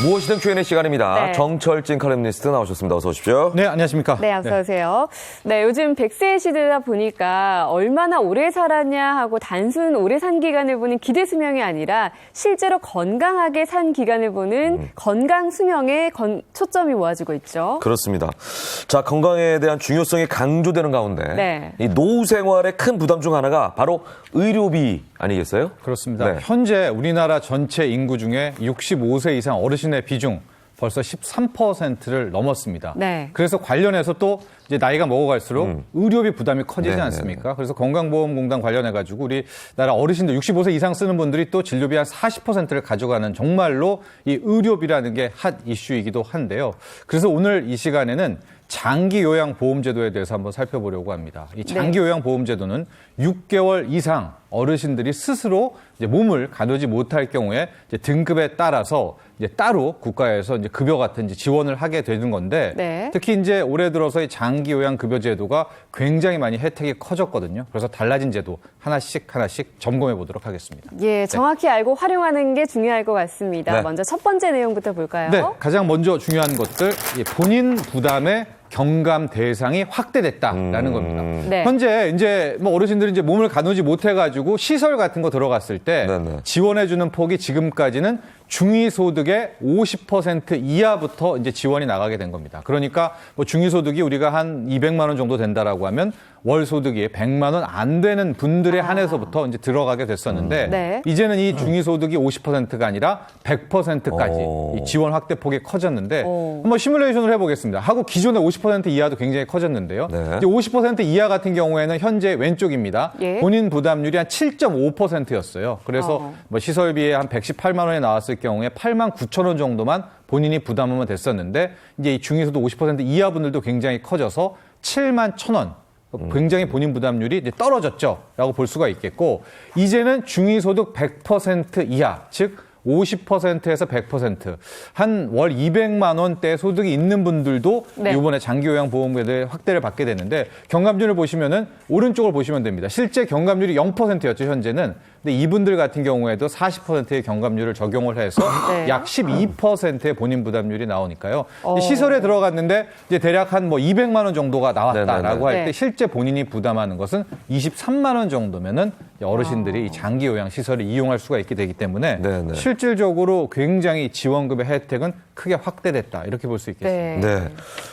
무엇이든 Q&A 시간입니다. 네. 정철진 칼럼니스트 나오셨습니다. 어서 오십시오. 네, 안녕하십니까. 네, 어서 오세요. 네, 요즘 100세 시대다 보니까 얼마나 오래 살았냐 하고 단순 오래 산 기간을 보는 기대 수명이 아니라 실제로 건강하게 산 기간을 보는 건강 수명에 초점이 모아지고 있죠. 그렇습니다. 자, 건강에 대한 중요성이 강조되는 가운데 네. 이 노후 생활의 큰 부담 중 하나가 바로 의료비 아니겠어요? 그렇습니다. 네. 현재 우리나라 전체 인구 중에 65세 이상 어르신의 비중 벌써 13%를 넘었습니다. 네. 그래서 관련해서 또 이제 나이가 먹어갈수록 의료비 부담이 커지지 네, 않습니까? 그래서 건강보험공단 관련해가지고 우리나라 어르신들 65세 이상 쓰는 분들이 또 진료비 한 40%를 가져가는 정말로 이 의료비라는 게 핫 이슈이기도 한데요. 그래서 오늘 이 시간에는 장기요양보험제도에 대해서 한번 살펴보려고 합니다. 이 장기요양보험제도는 6개월 이상 어르신들이 스스로 이제 몸을 가누지 못할 경우에 이제 등급에 따라서 이제 따로 국가에서 이제 급여 같은 이제 지원을 하게 되는 건데 네. 특히 이제 올해 들어서 이 장기요양급여제도가 굉장히 많이 혜택이 커졌거든요. 그래서 달라진 제도 하나씩 점검해 보도록 하겠습니다. 예, 정확히 알고 활용하는 게 중요할 것 같습니다. 네. 먼저 첫 번째 내용부터 볼까요? 네, 가장 먼저 중요한 것들 본인 부담의 경감 대상이 확대됐다라는 겁니다. 네. 현재 이제 뭐 어르신들이 이제 몸을 가누지 못해가지고 시설 같은 거 들어갔을 때 지원해주는 폭이 지금까지는 중위소득의 50% 이하부터 이제 지원이 나가게 된 겁니다. 그러니까 뭐 중위소득이 우리가 한 200만 원 정도 된다라고 하면 월 소득이 100만 원 안 되는 분들에 한해서부터 이제 들어가게 됐었는데 네. 이제는 이 중위소득이 50%가 아니라 100%까지 이 지원 확대폭이 커졌는데 한번 시뮬레이션을 해보겠습니다. 하고 기존의 50% 이하도 굉장히 커졌는데요. 네. 이제 50% 이하 같은 경우에는 현재 왼쪽입니다. 예. 본인 부담률이 한 7.5%였어요. 그래서 뭐 시설비에 한 118만 원에 나왔을 경우에 8만 9천 원 정도만 본인이 부담하면 됐었는데 이제 이 중위소득 50% 이하 분들도 굉장히 커져서 7만 1천 원. 굉장히 본인 부담률이 이제 떨어졌죠라고 볼 수가 있겠고 이제는 중위소득 100% 이하, 즉 50%에서 100%, 한 월 200만 원대 소득이 있는 분들도 네. 이번에 장기요양보험에 확대를 받게 되는데 경감률을 보시면은 오른쪽을 보시면 됩니다. 실제 경감률이 0%였죠, 현재는. 근데 이분들 같은 경우에도 40%의 경감률을 적용을 해서 네. 약 12%의 본인 부담률이 나오니까요. 시설에 들어갔는데 이제 대략 한 뭐 200만 원 정도가 나왔다라고 할 때 네. 실제 본인이 부담하는 것은 23만 원 정도면은 어르신들이 이 장기 요양 시설을 이용할 수가 있게 되기 때문에 네네. 실질적으로 굉장히 지원금의 혜택은 크게 확대됐다 이렇게 볼 수 있겠습니다. 네. 네.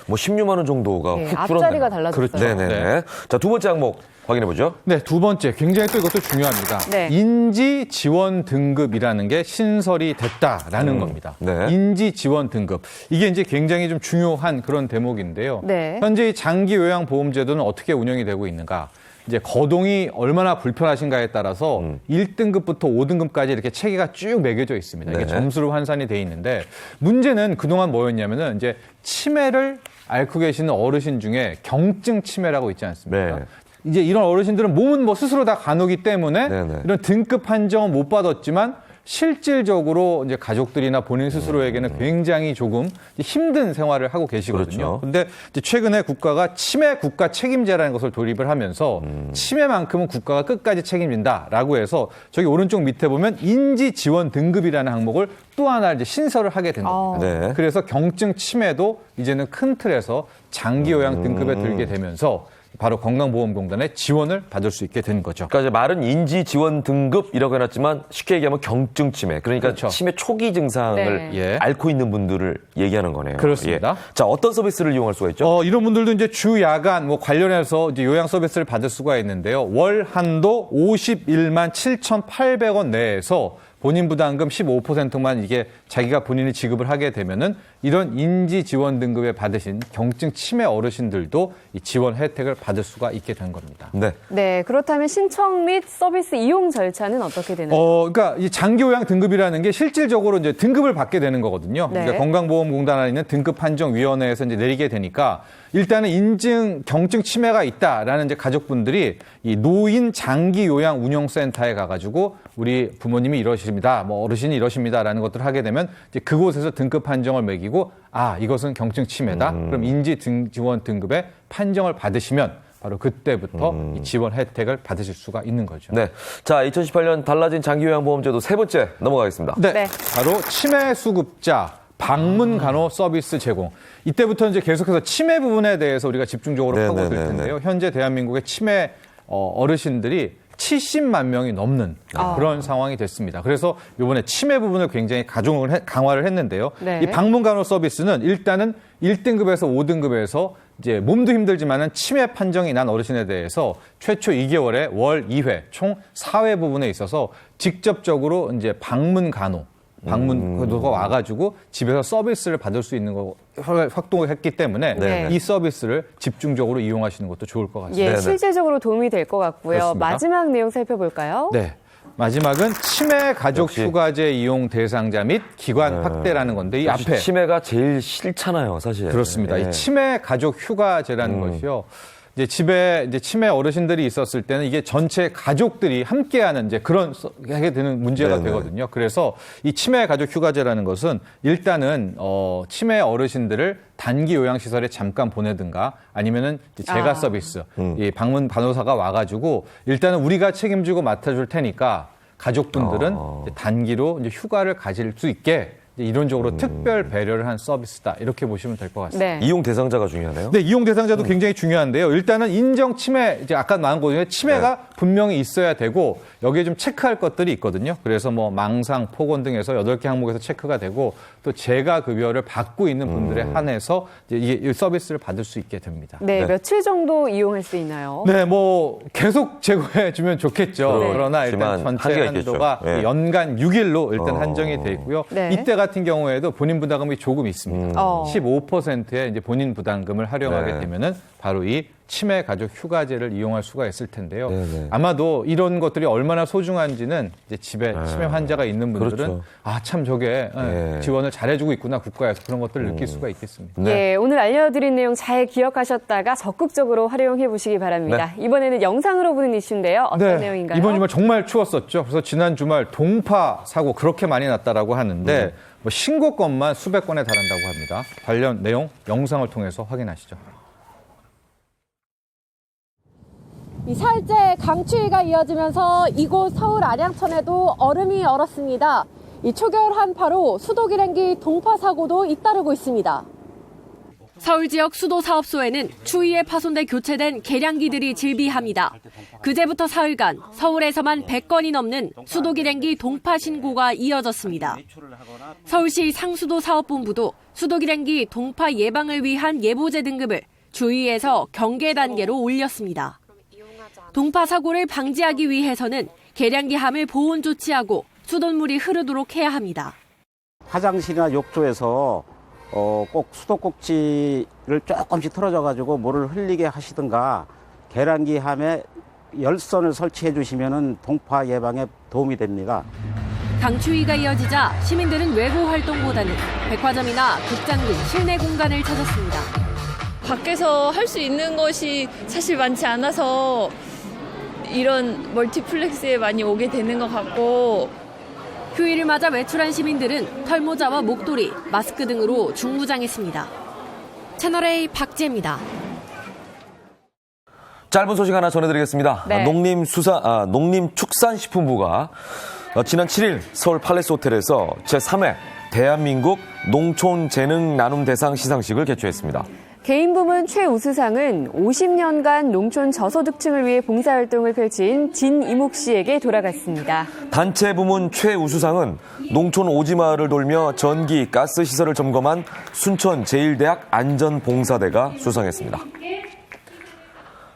뭐 16만 원 정도가 네, 훅 앞자리가 줄었네요. 달라졌어요. 그렇죠. 네네. 네. 자, 두 번째 항목 확인해 보죠. 네, 두 번째 굉장히 또 이것도 중요합니다. 네. 인지 지원 등급이라는 게 신설이 됐다라는 겁니다. 네. 인지 지원 등급. 이게 이제 굉장히 좀 중요한 그런 대목인데요. 네. 현재 이 장기 요양 보험 제도는 어떻게 운영이 되고 있는가? 이제 거동이 얼마나 불편하신가에 따라서 1등급부터 5등급까지 이렇게 체계가 쭉 매겨져 있습니다. 이게 네. 점수로 환산이 돼 있는데 문제는 그동안 뭐였냐면은 이제 치매를 앓고 계시는 어르신 중에 경증 치매라고 있지 않습니까? 네. 이제 이런 어르신들은 몸은 뭐 스스로 다 가누기 때문에 네네. 이런 등급 판정은 못 받았지만 실질적으로 이제 가족들이나 본인 스스로에게는 굉장히 조금 힘든 생활을 하고 계시거든요. 그렇죠. 근데 이제 최근에 국가가 치매 국가 책임제라는 것을 도입을 하면서 치매만큼은 국가가 끝까지 책임진다라고 해서 저기 오른쪽 밑에 보면 인지 지원 등급이라는 항목을 또 하나 이제 신설을 하게 된 겁니다. 네. 그래서 경증 치매도 이제는 큰 틀에서 장기 요양 등급에 들게 되면서 바로 건강보험공단의 지원을 받을 수 있게 된 거죠. 그러니까 이제 말은 인지 지원 등급이라고 해놨지만 쉽게 얘기하면 경증 치매. 그러니까 그렇죠. 치매 초기 증상을 네. 예. 앓고 있는 분들을 얘기하는 거네요. 그렇습니다. 예. 자, 어떤 서비스를 이용할 수가 있죠? 이런 분들도 이제 주 야간 뭐 관련해서 이제 요양 서비스를 받을 수가 있는데요. 월 한도 51만 7,800원 내에서 본인 부담금 15%만 이게 자기가 본인이 지급을 하게 되면은 이런 인지 지원 등급에 받으신 경증 치매 어르신들도 이 지원 혜택을 받을 수가 있게 된 겁니다. 네. 네, 그렇다면 신청 및 서비스 이용 절차는 어떻게 되나요? 그러니까 이 장기 요양 등급이라는 게 실질적으로 이제 등급을 받게 되는 거거든요. 네. 이제 건강보험공단 안에 있는 등급판정위원회에서 이제 내리게 되니까 일단은 인증 경증 치매가 있다라는 이제 가족분들이 이 노인 장기 요양 운영센터에 가가지고 우리 부모님이 이러십니다, 뭐 어르신이 이러십니다라는 것들을 하게 되면 이제 그곳에서 등급 판정을 매기고 이것은 경증 치매다. 그럼 인지 지원 등급에 판정을 받으시면 바로 그때부터 이 지원 혜택을 받으실 수가 있는 거죠. 네. 자, 2018년 달라진 장기요양보험제도 세 번째 넘어가겠습니다. 네. 바로 치매 수급자 방문 간호 서비스 제공. 이때부터 이제 계속해서 치매 부분에 대해서 우리가 집중적으로 파고들 텐데요. 현재 대한민국의 치매 어르신들이 70만 명이 넘는 그런 상황이 됐습니다. 그래서 이번에 치매 부분을 굉장히 강화를 했는데요. 네. 이 방문 간호 서비스는 일단은 1등급에서 5등급에서 이제 몸도 힘들지만은 치매 판정이 난 어르신에 대해서 최초 2개월에 월 2회, 총 4회 부분에 있어서 직접적으로 이제 방문 간호가 와가지고 집에서 서비스를 받을 수 있는 거 확동을 했기 때문에 네. 이 서비스를 집중적으로 이용하시는 것도 좋을 것 같습니다. 예, 실질적으로 도움이 될 것 같고요. 그렇습니다. 마지막 내용 살펴볼까요? 네. 마지막은 치매 가족 휴가제 이용 대상자 및 기관 확대라는 건데 이 앞에 치매가 제일 싫잖아요, 사실. 그렇습니다. 예. 이 치매 가족 휴가제라는 것이요. 이제 집에 이제 치매 어르신들이 있었을 때는 이게 전체 가족들이 함께하는 이제 그런 하게 되는 문제가 되거든요. 그래서 이 치매 가족 휴가제라는 것은 일단은 치매 어르신들을 단기 요양시설에 잠깐 보내든가 아니면은 재가 서비스, 이 방문 간호사가 와가지고 일단은 우리가 책임지고 맡아줄 테니까 가족분들은 이제 단기로 이제 휴가를 가질 수 있게 이론적으로 특별 배려를 한 서비스다. 이렇게 보시면 될 것 같습니다. 네. 이용 대상자가 중요하네요. 네, 이용 대상자도 굉장히 중요한데요. 일단은 인정 침해, 이제 아까 나온 거중에 침해가 분명히 있어야 되고 여기에 좀 체크할 것들이 있거든요. 그래서 뭐 망상, 폭언 등에서 8개 항목에서 체크가 되고 또 재가 급여를 받고 있는 분들에 한해서 이제 이 서비스를 받을 수 있게 됩니다. 네, 며칠 정도 이용할 수 있나요? 네, 뭐 계속 제공해 주면 좋겠죠. 네. 그러나 일단 하지만 전체 한계가 한도가 있겠죠. 네. 연간 6일로 일단 한정이 돼 있고요. 네. 이때 같은 경우에도 본인 부담금이 조금 있습니다. 15%의 이제 본인 부담금을 활용하게 네. 되면은 바로 이 치매 가족 휴가제를 이용할 수가 있을 텐데요. 네네. 아마도 이런 것들이 얼마나 소중한지는 이제 집에 치매 환자가 있는 분들은 그렇죠. 아, 참 저게 지원을 잘해주고 있구나 국가에서 그런 것들을 느낄 수가 있겠습니다. 예, 오늘 알려드린 내용 잘 기억하셨다가 적극적으로 활용해 보시기 바랍니다. 이번에는 영상으로 보는 이슈인데요. 어떤 내용인가요? 이번 주말 정말 추웠었죠. 그래서 지난 주말 동파 사고 그렇게 많이 났다라고 하는데 뭐 신고 건만 수백 건에 달한다고 합니다. 관련 내용 영상을 통해서 확인하시죠. 이 사흘째 강추위가 이어지면서 이곳 서울 안양천에도 얼음이 얼었습니다. 이 초겨울 한파로 수도기량기 동파 사고도 잇따르고 있습니다. 서울 지역 수도 사업소에는 추위에 파손돼 교체된 계량기들이 질비합니다. 그제부터 사흘간 서울에서만 100건이 넘는 수도기량기 동파 신고가 이어졌습니다. 서울시 상수도 사업본부도 수도기량기 동파 예방을 위한 예보제 등급을 주의에서 경계 단계로 올렸습니다. 동파 사고를 방지하기 위해서는 계량기함을 보온 조치하고 수돗물이 흐르도록 해야 합니다. 화장실이나 욕조에서 꼭 수도꼭지를 조금씩 틀어져가지고 물을 흘리게 하시든가 계량기함에 열선을 설치해 주시면 동파 예방에 도움이 됩니다. 강추위가 이어지자 시민들은 외부 활동보다는 백화점이나 극장 등 실내 공간을 찾았습니다. 밖에서 할 수 있는 것이 사실 많지 않아서 이런 멀티플렉스에 많이 오게 되는 것 같고 휴일을 맞아 외출한 시민들은 털모자와 목도리, 마스크 등으로 중무장했습니다. 채널A 박재입니다. 짧은 소식 하나 전해드리겠습니다. 네. 농림축산식품부가 지난 7일 서울 팔레스 호텔에서 제3회 대한민국 농촌재능 나눔 대상 시상식을 개최했습니다. 개인 부문 최우수상은 50년간 농촌 저소득층을 위해 봉사활동을 펼친 진이목 씨에게 돌아갔습니다. 단체 부문 최우수상은 농촌 오지마을을 돌며 전기, 가스 시설을 점검한 순천제일대학 안전봉사대가 수상했습니다.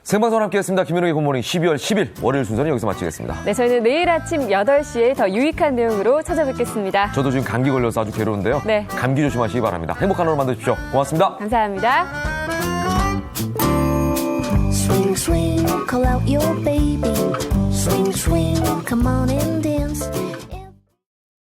생방송 함께했습니다. 김현욱의 굿모닝 12월 10일 월요일 순서는 여기서 마치겠습니다. 네, 저희는 내일 아침 8시에 더 유익한 내용으로 찾아뵙겠습니다. 저도 지금 감기 걸려서 아주 괴로운데요. 네. 감기 조심하시기 바랍니다. 행복한 하루 만드십시오. 고맙습니다. 감사합니다. Swing, swing, call out your baby. Swing, swing, come on in.